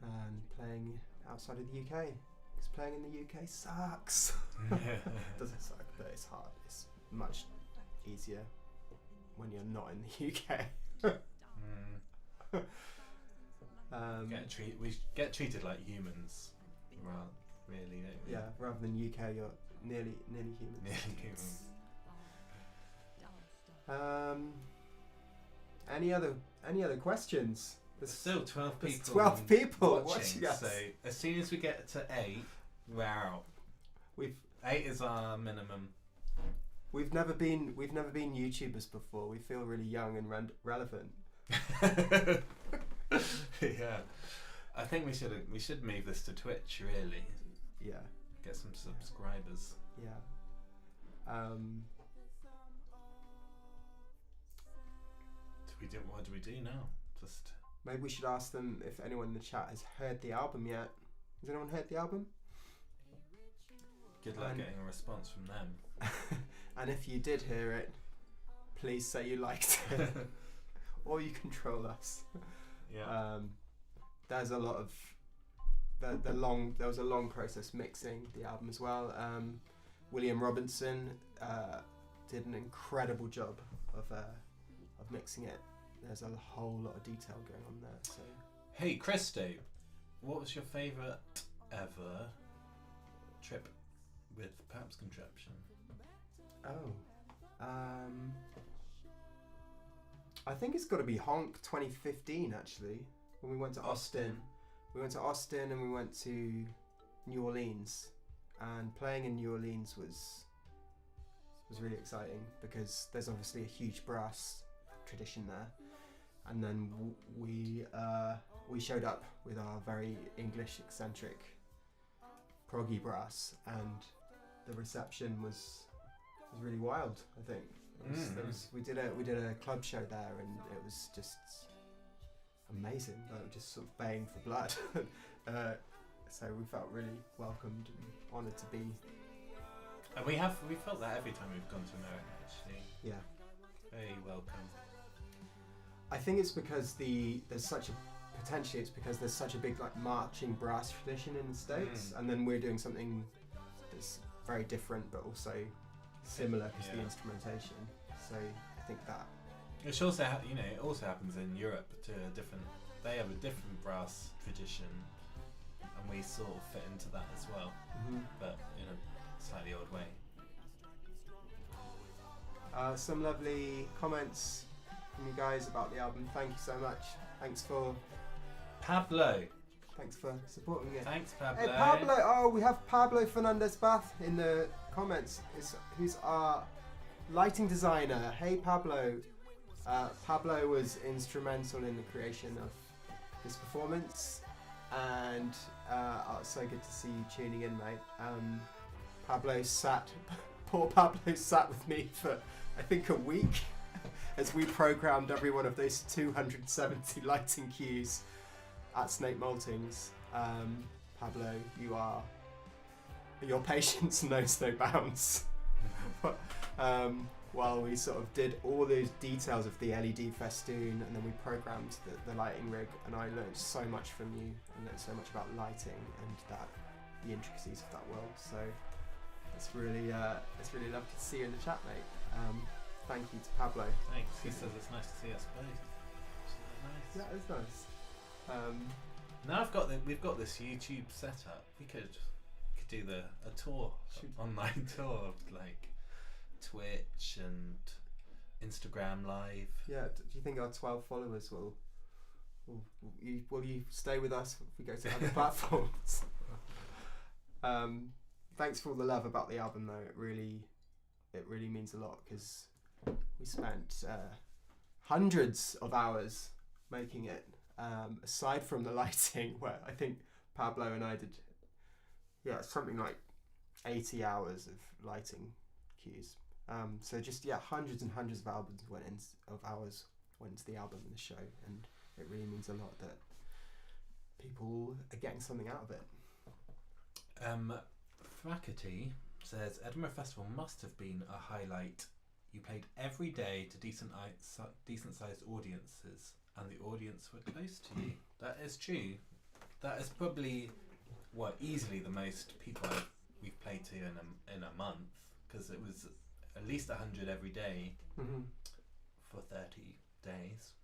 and playing outside of the UK. Because playing in the UK sucks. Doesn't suck, but it's hard. It's much easier when you're not in the UK. We get treated like humans, really, don't we? Yeah, rather than UK, you're nearly human. Nearly human. Any other questions? There's still 12 people. 12 people watching us. So as soon as we get to 8, we're out. 8 is our minimum. We've never been YouTubers before. We feel really young and relevant. Yeah, I think we should move this to Twitch, really. Yeah. Get some subscribers. Yeah. What do we do now? Just maybe we should ask them if anyone in the chat has heard the album yet. Has anyone heard the album? Good luck getting a response from them. And if you did hear it, please say you liked it, or you can troll us. Yeah. There's a lot of there was a long process mixing the album as well. William Robinson did an incredible job of mixing it. There's a whole lot of detail going on there. So, hey Christo, what was your favourite ever trip with perhaps Contraption? I think it's got to be Honk 2015 actually, when we went to Austin. We went to Austin and we went to New Orleans, and playing in New Orleans was really exciting because there's obviously a huge brass tradition there, and then we showed up with our very English eccentric proggy brass, and the reception was really wild. I think we did a club show there, and it was just amazing. Like, just sort of baying for blood. So we felt really welcomed and honoured to be. And we felt that every time we've gone to America, actually. Yeah. Very welcome. I think it's because there's such a big like marching brass tradition in the States, and then we're doing something that's very different but also similar because the instrumentation. So I think that. Which also, it also happens in Europe to a different. They have a different brass tradition, and we sort of fit into that as well, but in a slightly odd way. Some lovely comments from you guys about the album. Thank you so much. Thanks for Pablo. Thanks for supporting it. Thanks, Pablo. Hey, Pablo. Oh, we have Pablo Fernandez Bath in the comments. Who's our lighting designer. Hey, Pablo. Pablo was instrumental in the creation of this performance, and it's so good to see you tuning in, mate. Poor Pablo sat with me for I think a week as we programmed every one of those 270 lighting cues at Snake Maltings. Pablo, your patience knows no bounds. While we sort of did all those details of the LED festoon, and then we programmed the lighting rig, and I learned so much from you, and learned so much about lighting and the intricacies of that world. So it's really lovely to see you in the chat, mate. Thank you to Pablo. Thanks. He says it's nice to see us both. Nice. Yeah, it's nice. Now we've got this YouTube setup. We could do a tour, online tour of like Twitch and Instagram Live. Yeah. Do you think our 12 followers will you stay with us if we go to other platforms? Thanks for all the love about the album, though. It really means a lot because we spent hundreds of hours making it. Aside from the lighting, where I think Pablo and I did, something like 80 hours of lighting cues. So just hundreds and hundreds of hours went into the album and the show, and it really means a lot that people are getting something out of it. Frackety says Edinburgh Festival must have been a highlight. You played every day to decent sized audiences, and the audience were close to you. That is true. That is probably easily the most people we've played to in a month, because it was at least 100 every day for 30 days.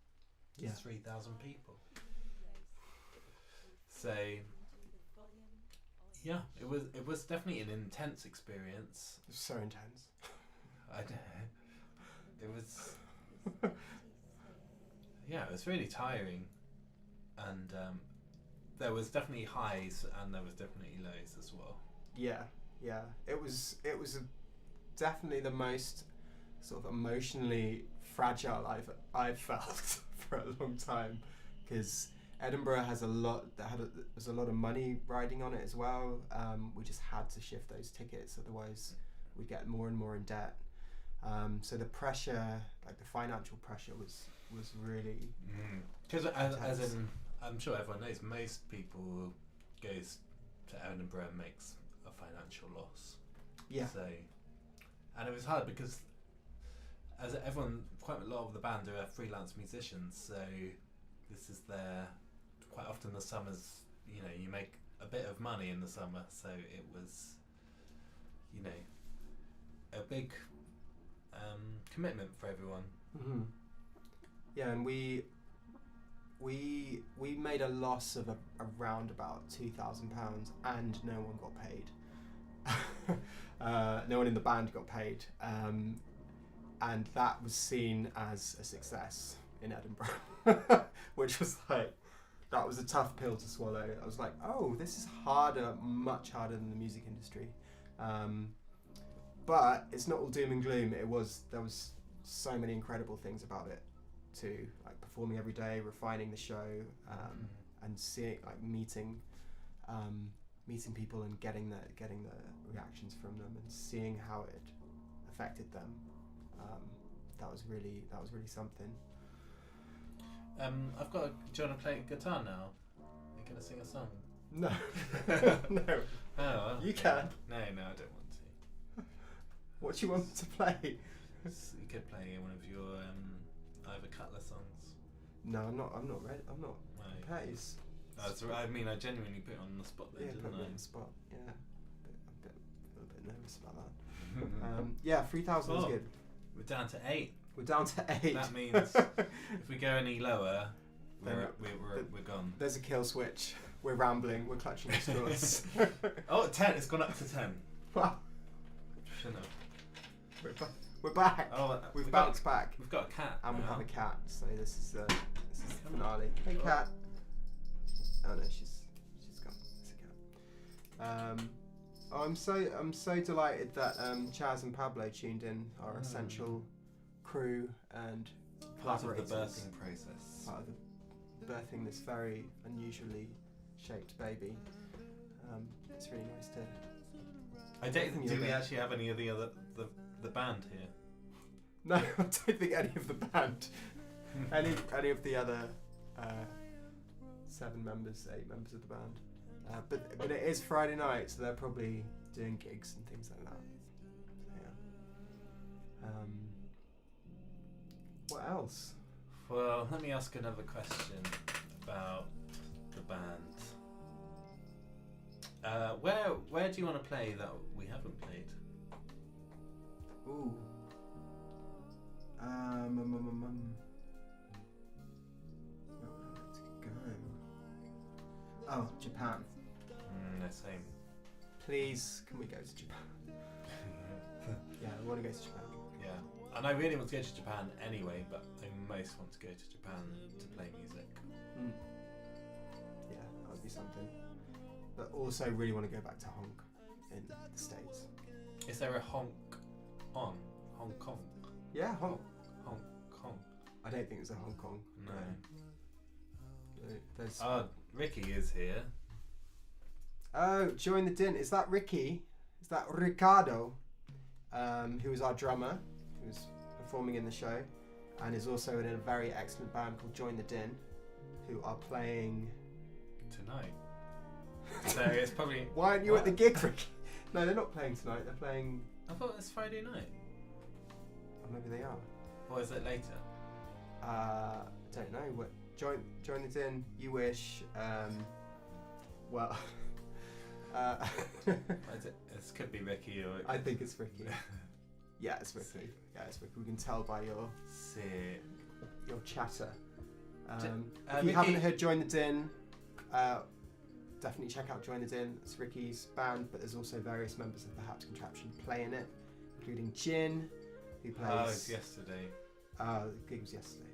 Yeah. 3,000 people. So yeah, it was definitely an intense experience. It was so intense. It was it was really tiring, and there was definitely highs and there was definitely lows as well. Yeah. It was definitely the most sort of emotionally fragile I've felt for a long time, because Edinburgh has there's a lot of money riding on it as well. We just had to shift those tickets, otherwise we'd get more and more in debt. So the pressure, like the financial pressure, was was really because as in I'm sure everyone knows, most people goes to Edinburgh and makes a financial loss. Yeah. So, and it was hard because as everyone, quite a lot of the band are freelance musicians, so this is their, quite often the summers, you know, you make a bit of money in the summer, so it was, you know, a big commitment for everyone. Mm-hmm. Yeah, and we made a loss of around about £2,000, and no one got paid. No one in the band got paid, and that was seen as a success in Edinburgh, which was like, that was a tough pill to swallow. I was like, oh, this is harder, much harder than the music industry. But it's not all doom and gloom. There was so many incredible things about it too, like performing every day, refining the show, and seeing, like, meeting people and getting the reactions from them and seeing how it affected them. That was really something. I've got. Do you want to play guitar now? You're gonna sing a song? No, no. Oh, well, you can. No, I don't want to. What do you want to play? You could play one of your Ivor Cutler songs. No, I'm not ready. I'm not prepared. So, I mean, I genuinely put it on the spot there, Yeah, didn't put me I? on the spot. Yeah, a little bit nervous about that. Yeah, 3,000 is good. We're down to 8. We're down to 8. That means if we go any lower, we're gone. There's a kill switch. We're rambling. We're clutching at straws. Oh, 10. It's gone up to 10. Wow. Shouldn't have. We're back. Oh, we've bounced back. We've got a cat. And we now. have a cat. So this is the finale. Hey, cat. Oh no, she's gone. It's a cat. I'm so delighted that Chaz and Pablo tuned in, our essential crew and part of the collaborators. birthing process. Part of the birthing this very unusually shaped baby. It's really nice to. I don't think. Do we actually have any of the band here? No, I don't think any of the band. any of the other 8 members of the band. But it is Friday night, so they're probably doing gigs and things like that. So, yeah. What else? Well, let me ask another question about the band. Where do you want to play that we haven't played? Ooh. Where would I like to go? Oh, Japan. No, same. Please, can we go to Japan? Yeah, I want to go to Japan. Yeah, and I really want to go to Japan anyway, but I most want to go to Japan to play music. Yeah, that would be something. But also really want to go back to Honk in the States. Is there a Honk on Hong Kong? Yeah, Honk. Hong Kong. I don't think there's a Hong Kong. No. There's. Ricky is here. Oh, Join the Din. Is that Ricky? Is that Ricardo? Who is our drummer, who's performing in the show, and is also in a very excellent band called Join the Din, who are playing tonight. So it's probably. Why aren't you at the gig, Ricky? No, they're not playing tonight. They're playing. I thought it's Friday night. Or maybe they are. Or is it later? Don't know. What? Join the Din. You wish. Well. This could be Ricky or. I think it's Ricky. Yeah, it's Ricky. Sick. Yeah, it's Ricky. We can tell by your chatter. If you haven't heard Join the Din, definitely check out Join the Din. It's Ricky's band, but there's also various members of Perhaps Contraption playing it, including Jin, who plays. Oh, it's yesterday. The gig was yesterday.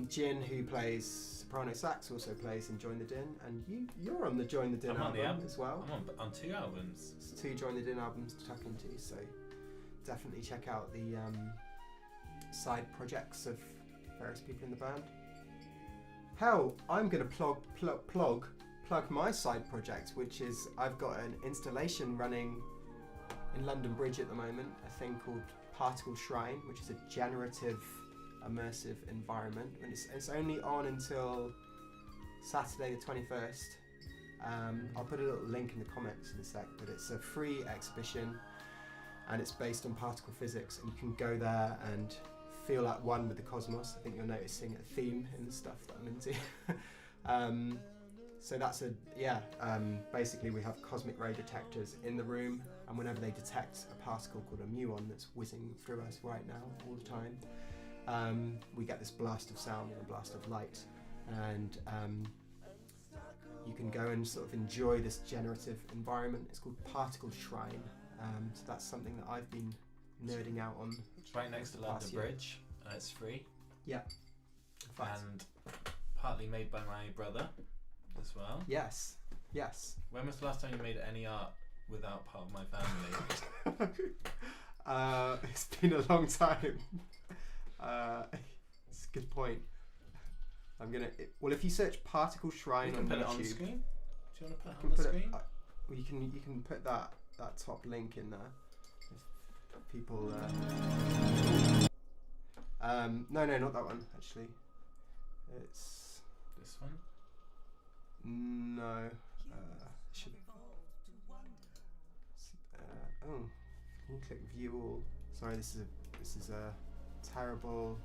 Jin, who plays soprano sax, also plays in Join the Din, and you're on the Join the Din album as well. I'm on 2 albums. It's 2 Join the Din albums to tuck into, so definitely check out the side projects of various people in the band. Hell, I'm going to plug my side project, which is I've got an installation running in London Bridge at the moment, a thing called Particle Shrine, which is a generative immersive environment. And it's only on until Saturday the 21st. I'll put a little link in the comments in a sec, but it's a free exhibition and it's based on particle physics, and you can go there and feel at one with the cosmos. I think you're noticing a theme in the stuff that I'm into. So that's basically we have cosmic ray detectors in the room, and whenever they detect a particle called a muon that's whizzing through us right now all the time, we get this blast of sound and a blast of light, and you can go and sort of enjoy this generative environment. It's called Particle Shrine, so that's something that I've been nerding out on. It's right next to London Bridge, and it's free. Yeah. And partly made by my brother as well. Yes. When was the last time you made any art without part of my family? It's been a long time. It's a good point. If you search Particle Shrine on YouTube, you can put it on the screen. Do you want to put it on the screen? You can put that top link in there. If people. No, not that one. Actually, it's this one. No. Should. Can you click View All? Sorry, this is a terrible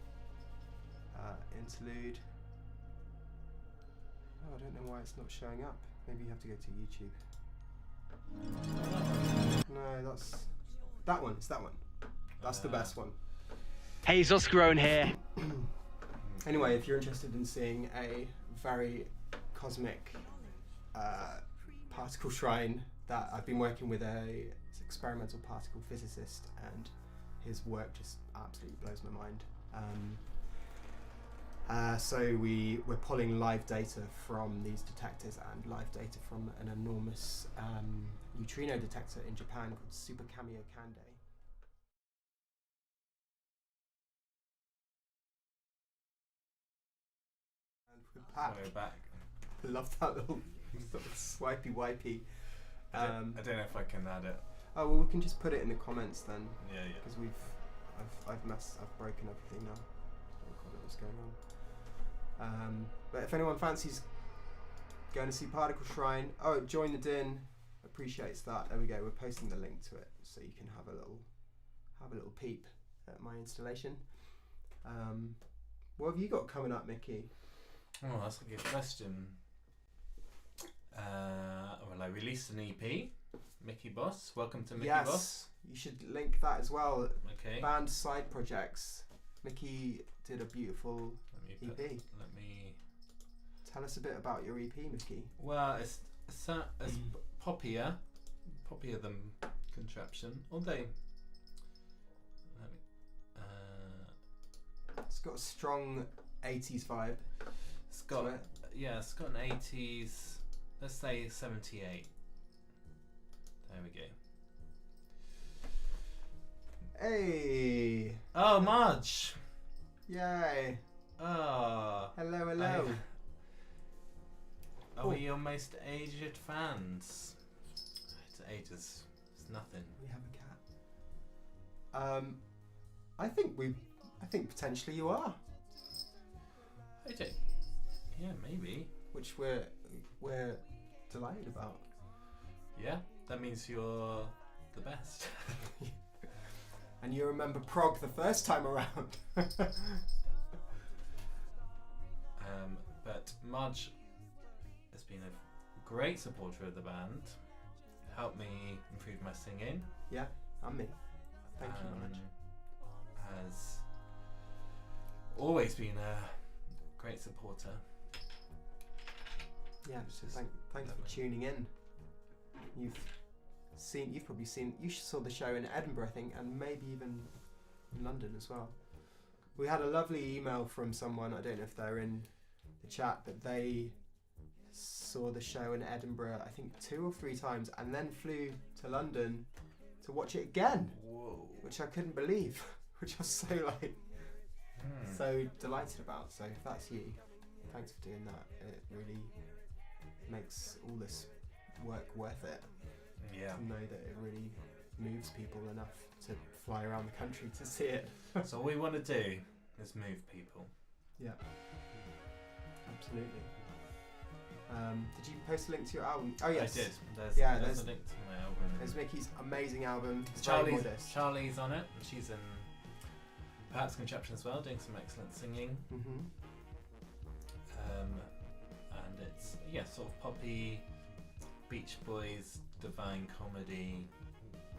interlude. Oh, I don't know why it's not showing up. Maybe you have to go to YouTube. No, that's that one. It's that one. That's the best one. Hazel's grown here. Anyway, if you're interested in seeing a very cosmic particle shrine, that I've been working with a experimental particle physicist, and his work just absolutely blows my mind. So we're pulling live data from these detectors and live data from an enormous neutrino detector in Japan called Super Kamio Kande. And we're back. I love that little sort of swipey wipey. I don't know if I can add it. Oh well, we can just put it in the comments then. Yeah. Because I've broken everything now. I don't know what's going on. But if anyone fancies going to see Particle Shrine, Join the Din appreciates that. There we go. We're posting the link to it so you can have a little peep at my installation. What have you got coming up, Mickey? Oh, that's a good question. Well, I released an EP, Mickey Boss. Welcome to Mickey Boss. You should link that as well. Okay. Band side projects. Mickey did a beautiful EP. Let me tell us a bit about your EP, Mickey. Well, it's poppier than Contraption. Although, it's got a strong 80s vibe. It's got an 80s. Let's say 78. There we go. Hey! Oh, Marge! Yay! Oh. Hello. Are we your most aged fans? It's ages. It's nothing. We have a cat. I think potentially you are. AJ. Yeah, maybe. Which we're delighted about. Yeah, that means you're the best. And you remember prog the first time around. But Marge has been a great supporter of the band. Helped me improve my singing. Yeah, and me. Thank you, Marge. Has always been a great supporter. Yeah, so thanks for tuning in. You've probably seen, you saw the show in Edinburgh, I think, and maybe even in London as well. We had a lovely email from someone, I don't know if they're in the chat, but they saw the show in Edinburgh, I think 2 or 3 times, and then flew to London to watch it again. Whoa. Which I couldn't believe, which I was so delighted about. So if that's you, thanks for doing that. It really makes all this work worth it. Yeah. To know that it really moves people enough to fly around the country to see it. So all we want to do Let's move people. Yeah. Absolutely. Did you post a link to your album? Oh yes. I did. There's a link to my album. There's Mickey's amazing album. It's very modest. Charlie's on it. She's in perhaps Contraption as well, doing some excellent singing. Mm-hmm. And it's sort of poppy, Beach Boys, Divine Comedy,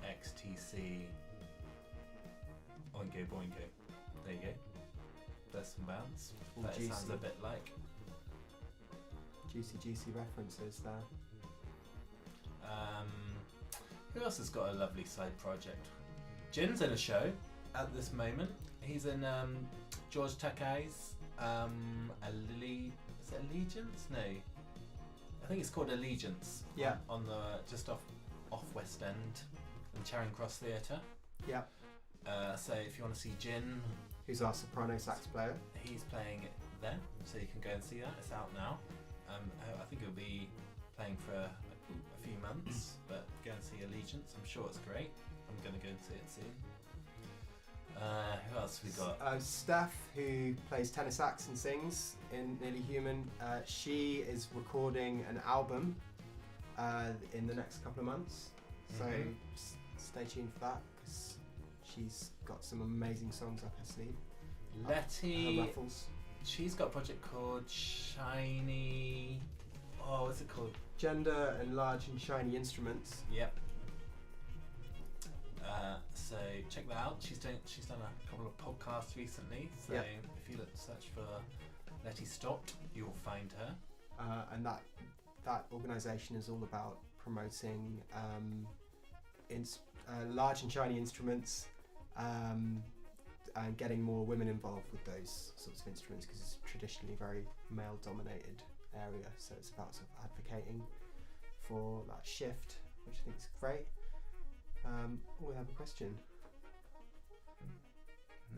XTC, Oingo Boingo. There you go. There's some bands that it sounds a bit like. Juicy references there. Who else has got a lovely side project? Jin's in a show at this moment. He's in George Takei's is it Allegiance? No. I think it's called Allegiance. Yeah. On the just off West End in Charing Cross Theatre. Yeah. So if you want to see Jin, who's our soprano sax player, he's playing it there, so you can go and see that. It's out now. I think it'll be playing for a few months, but go and see Allegiance. I'm sure it's great. I'm going to go and see it soon. Who else have we got? Steph, who plays tenor sax and sings in Nearly Human. She is recording an album in the next couple of months, so stay tuned for that because she's got some amazing songs up her sleeve. Letty, her ruffles. She's got a project called Shiny. Oh, what's it called? Gender and Large and Shiny Instruments. Yep. So check that out. She's done a couple of podcasts recently. So if you search for Letty Stott, you'll find her. And that organisation is all about promoting large and shiny instruments. And getting more women involved with those sorts of instruments because it's traditionally a very male-dominated area. So it's about sort of advocating for that shift, which I think is great. We have a question.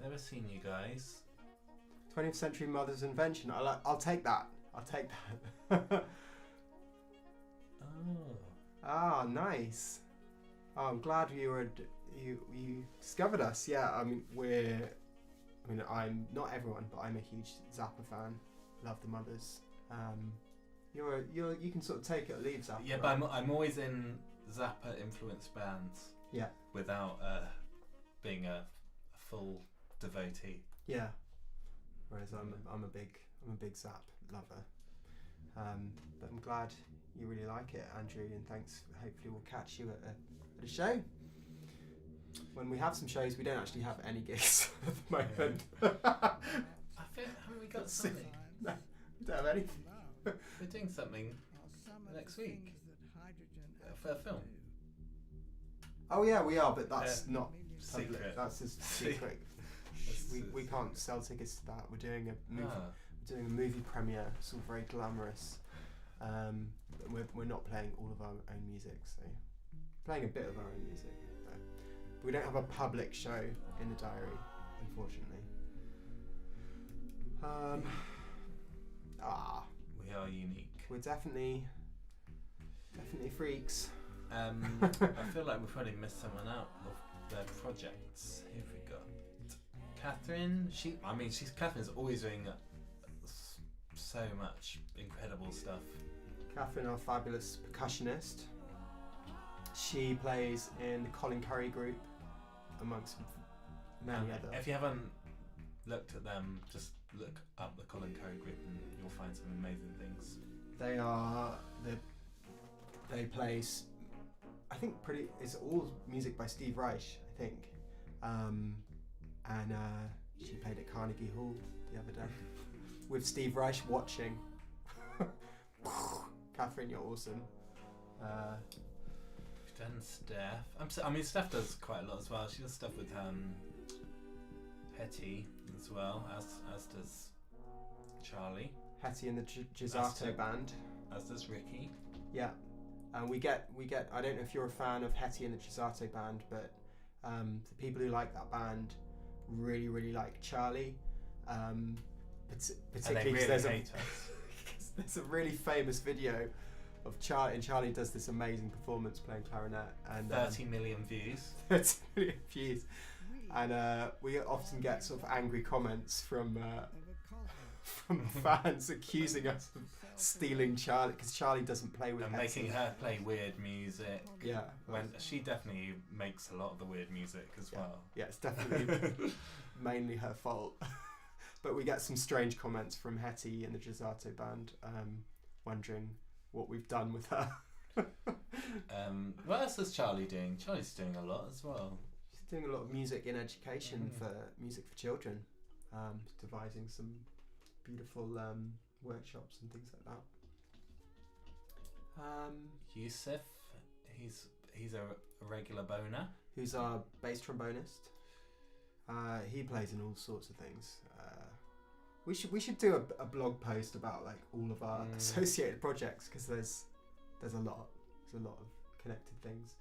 Never seen you guys. 20th century mother's invention. I'll take that. I'll take that. Ah, nice. Oh, I'm glad you discovered us. Yeah, I'm not everyone, but I'm a huge Zappa fan. Love the Mothers. You can sort of take it or leave Zappa. Yeah, right? but I'm always in Zappa influenced bands. Yeah. Without being a full devotee. Yeah. Whereas I'm a big Zapp lover. But I'm glad you really like it, Andrew, and thanks. Hopefully we'll catch you at a show. When we have some shows, we don't actually have any gigs at the moment. I think, haven't we got something? No, we don't have anything. We're doing something next week for a film. Oh yeah, we are, but that's not secret. Public. That's just secret. we can't sell tickets to that. We're doing a movie. We're doing a movie premiere. It's all very glamorous. We're not playing all of our own music, so playing a bit of our own music. But we don't have a public show in the diary, unfortunately. We are unique. We're definitely freaks. I feel like we've probably missed someone out of their projects. Who have we got? Catherine. Catherine's always doing so much incredible stuff. Catherine, our fabulous percussionist. She plays in the Colin Curry group, amongst many other. If you haven't looked at them, just look up the Colin Curry group and you'll find some amazing things. They play. I think it's all music by Steve Reich, I think. And she played at Carnegie Hall the other day with Steve Reich watching. Catherine, you're awesome. We've done Steph. Steph does quite a lot as well. She does stuff with Hetty as well, as does Charlie. Hetty and the Giusato band. As does Ricky. Yeah. And we get. I don't know if you're a fan of Hetty and the Giusato band, but the people who like that band really, really like Charlie. Particularly because there's a really famous video of Charlie, and Charlie does this amazing performance playing clarinet, and 30 million views. 30 million views. And we often get sort of angry comments from fans accusing us of stealing Charlie because Charlie doesn't play with and Hetty. making her play weird music. Yeah, when she definitely makes a lot of the weird music as well. Yeah, it's definitely mainly her fault. But we get some strange comments from Hetty and the Giusato band, wondering what we've done with her. What else is Charlie doing? Charlie's doing a lot as well. She's doing a lot of music in education for music for children, devising some beautiful workshops and things like that. Yusuf, he's a regular boner. Who's our bass trombonist? He plays in all sorts of things. We should do a blog post about like all of our associated projects because there's a lot of connected things.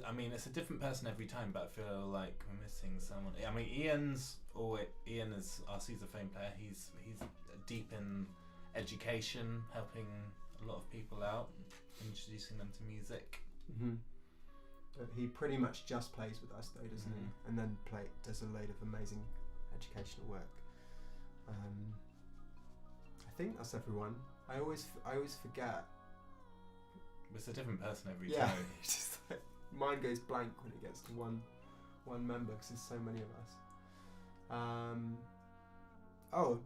I mean, it's a different person every time, but I feel like we're missing someone. I mean, Iain is our Sousaphone player. He's deep in education, helping a lot of people out, introducing them to music. Mm-hmm. But he pretty much just plays with us though, doesn't he? And then does a load of amazing educational work. I think that's everyone. I always forget. It's a different person every time. time. Just like, mine goes blank when it gets to one member because there's so many of us.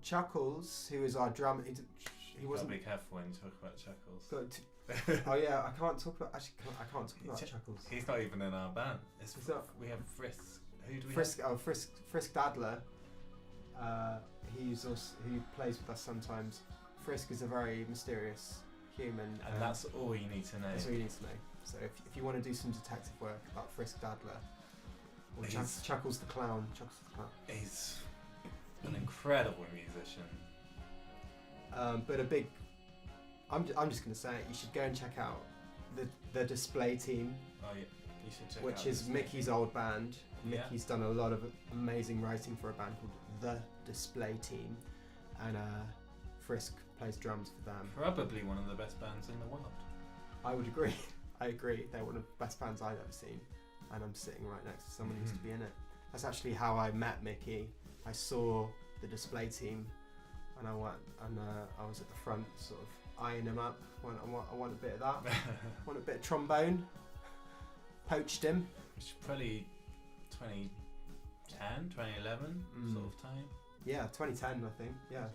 Chuckles, who is our drummer. He wasn't. Gotta be careful when you talk about Chuckles. Oh yeah, I can't talk about. Actually, I can't talk about Chuckles. He's not even in our band. We have Frisk. Who do we have? Frisk Dadler. He plays with us sometimes. Frisk is a very mysterious human, and that's all you need to know. That's all you need to know. So if you want to do some detective work about Frisk Dadler, or Chuckles the Clown, he's an incredible musician. But I'm just going to say it. You should go and check out the display team. Oh yeah, you should check which out is Mickey's old band. Yeah. Mickey's done a lot of amazing writing for a band called The Display Team, and Frisk plays drums for them. Probably one of the best bands in the world. I would agree. I agree. They're one of the best bands I've ever seen, and I'm sitting right next to someone who used to be in it. That's actually how I met Mickey. I saw the Display Team, and I was at the front, sort of eyeing him up. I want a bit of that. Want a bit of trombone. Poached him. Which is probably 2010, 2011 sort of time. Yeah, 2010 I think. Yeah.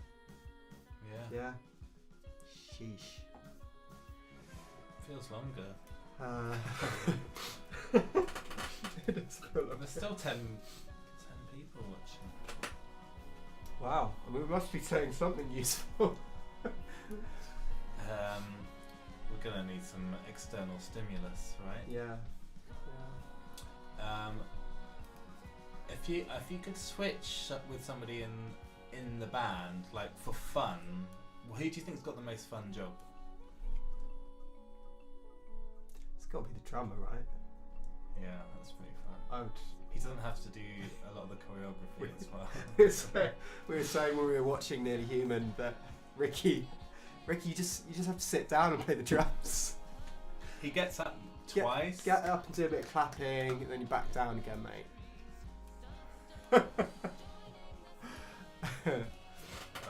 Sheesh. Feels longer. There's still 10 people watching. Wow, I mean, we must be saying something useful. We're gonna need some external stimulus, right? Yeah. If you could switch with somebody in the band, like for fun, who do you think's got the most fun job? It's got to be the drummer, right? Yeah, that's pretty fun. He doesn't have to do a lot of the choreography as well. We were saying when we were watching Nearly Human that Ricky, you just have to sit down and play the drums. He gets up twice. Get up and do a bit of clapping, and then you back down again, mate.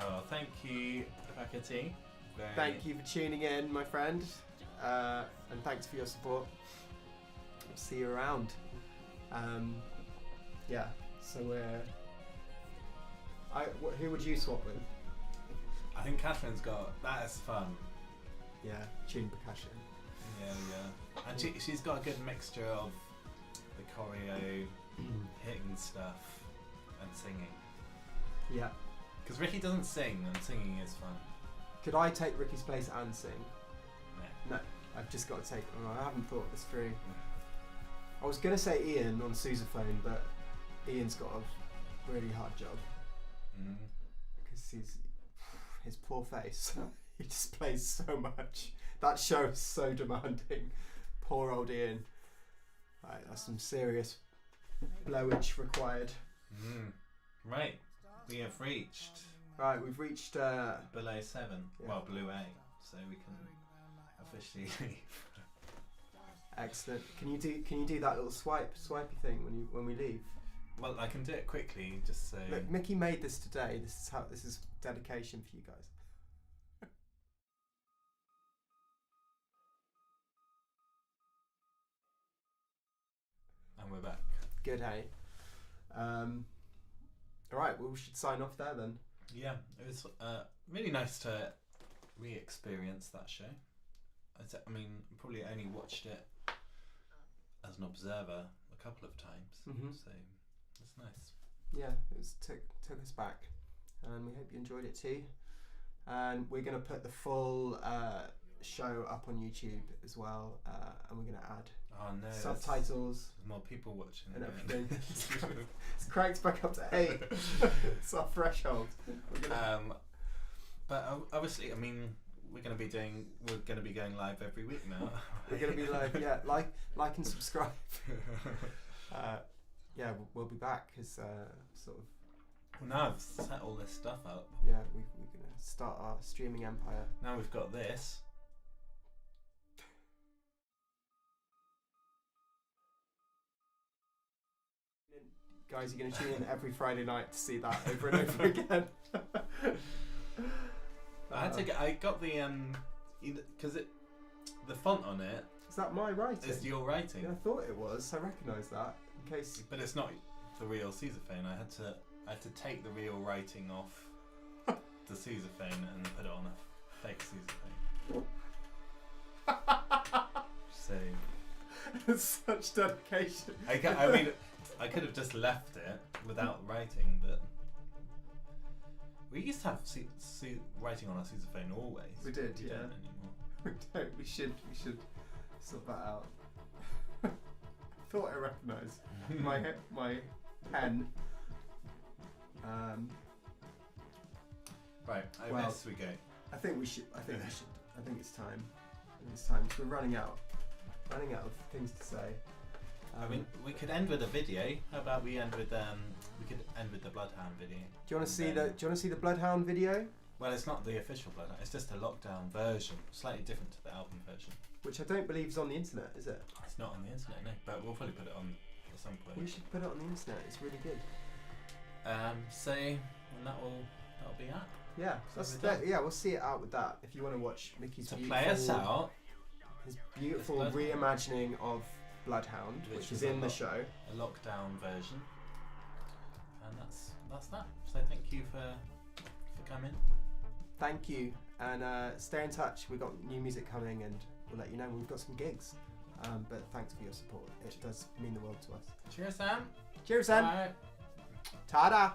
Oh, thank you, faculty. Thank you for tuning in, my friend, and thanks for your support. I'll see you around. Yeah. So who would you swap with? I think Catherine's got that is fun. Yeah, tune percussion. Yeah, and she's got a good mixture of the choreo, hitting stuff, and singing. Yeah. Because Ricky doesn't sing, and singing is fun. Could I take Ricky's place and sing? No. No, I've just got to take. I haven't thought this through. I was gonna say Iain on Sousaphone, but Ian's got a really hard job because his poor face. He just plays so much. That show is so demanding. Poor old Iain. Right, that's some serious blowage required. Right, we have reached. Right, we've reached below 7. Yeah. Well, below 8, so we can officially leave. Excellent. Can you do that little swipey thing when we leave? Well, I can do it quickly. Just so. Look, Mickey made this today. This is dedication for you guys. And we're back. Good, hey. All right. Well, we should sign off there then. Yeah, it was really nice to re-experience that show. I mean, probably only watched it as an observer a couple of times, so it's nice. Yeah, it took us back, and we hope you enjoyed it too. And we're going to put the full show up on YouTube as well, and we're going to add subtitles. There's more people watching and everything. It's cranked back up to 8. It's our threshold. But obviously, I mean, we're going to be going live every week now. We're going to be live, yeah. Like and subscribe. Yeah, we'll be back as sort of. Well, now I've set all this stuff up. Yeah, we're going to start our streaming empire. Now we've got this. Guys, you're going to tune in every Friday night to see that over and over again. I got the because the font on it. Is that my writing? Is your writing? Yeah, I thought it was. I recognise that. In case. But it's not the real Sousaphone. I had to take the real writing off the Sousaphone and put it on a fake Sousaphone. So. Such dedication. I mean, I could have just left it without writing, but we used to have writing on our Sousaphone always. We did, we yeah. don't anymore. We don't. We should sort that out. I thought I recognised my pen. Right, I guess we go. I think we should. I think it's time. It's time. We're running out of things to say. I mean, we could end with a video. How about we end with the Bloodhound video? Do you want to see the Bloodhound video? Well, it's not the official Bloodhound. It's just a lockdown version, slightly different to the album version. Which I don't believe is on the internet, is it? It's not on the internet, no. But we'll probably put it on at some point. We should put it on the internet. It's really good. So and that'll be that. Yeah, we'll see it out with that. If you want to watch Mickey's play us out, his beautiful reimagining of Bloodhound, which is in the show, a lockdown version, and that's that. So thank you for coming. Thank you, and stay in touch. We've got new music coming, and we'll let you know when we've got some gigs. But thanks for your support. It does mean the world to us. Cheers, Sam. Cheers, Sam. Bye. Ta-da.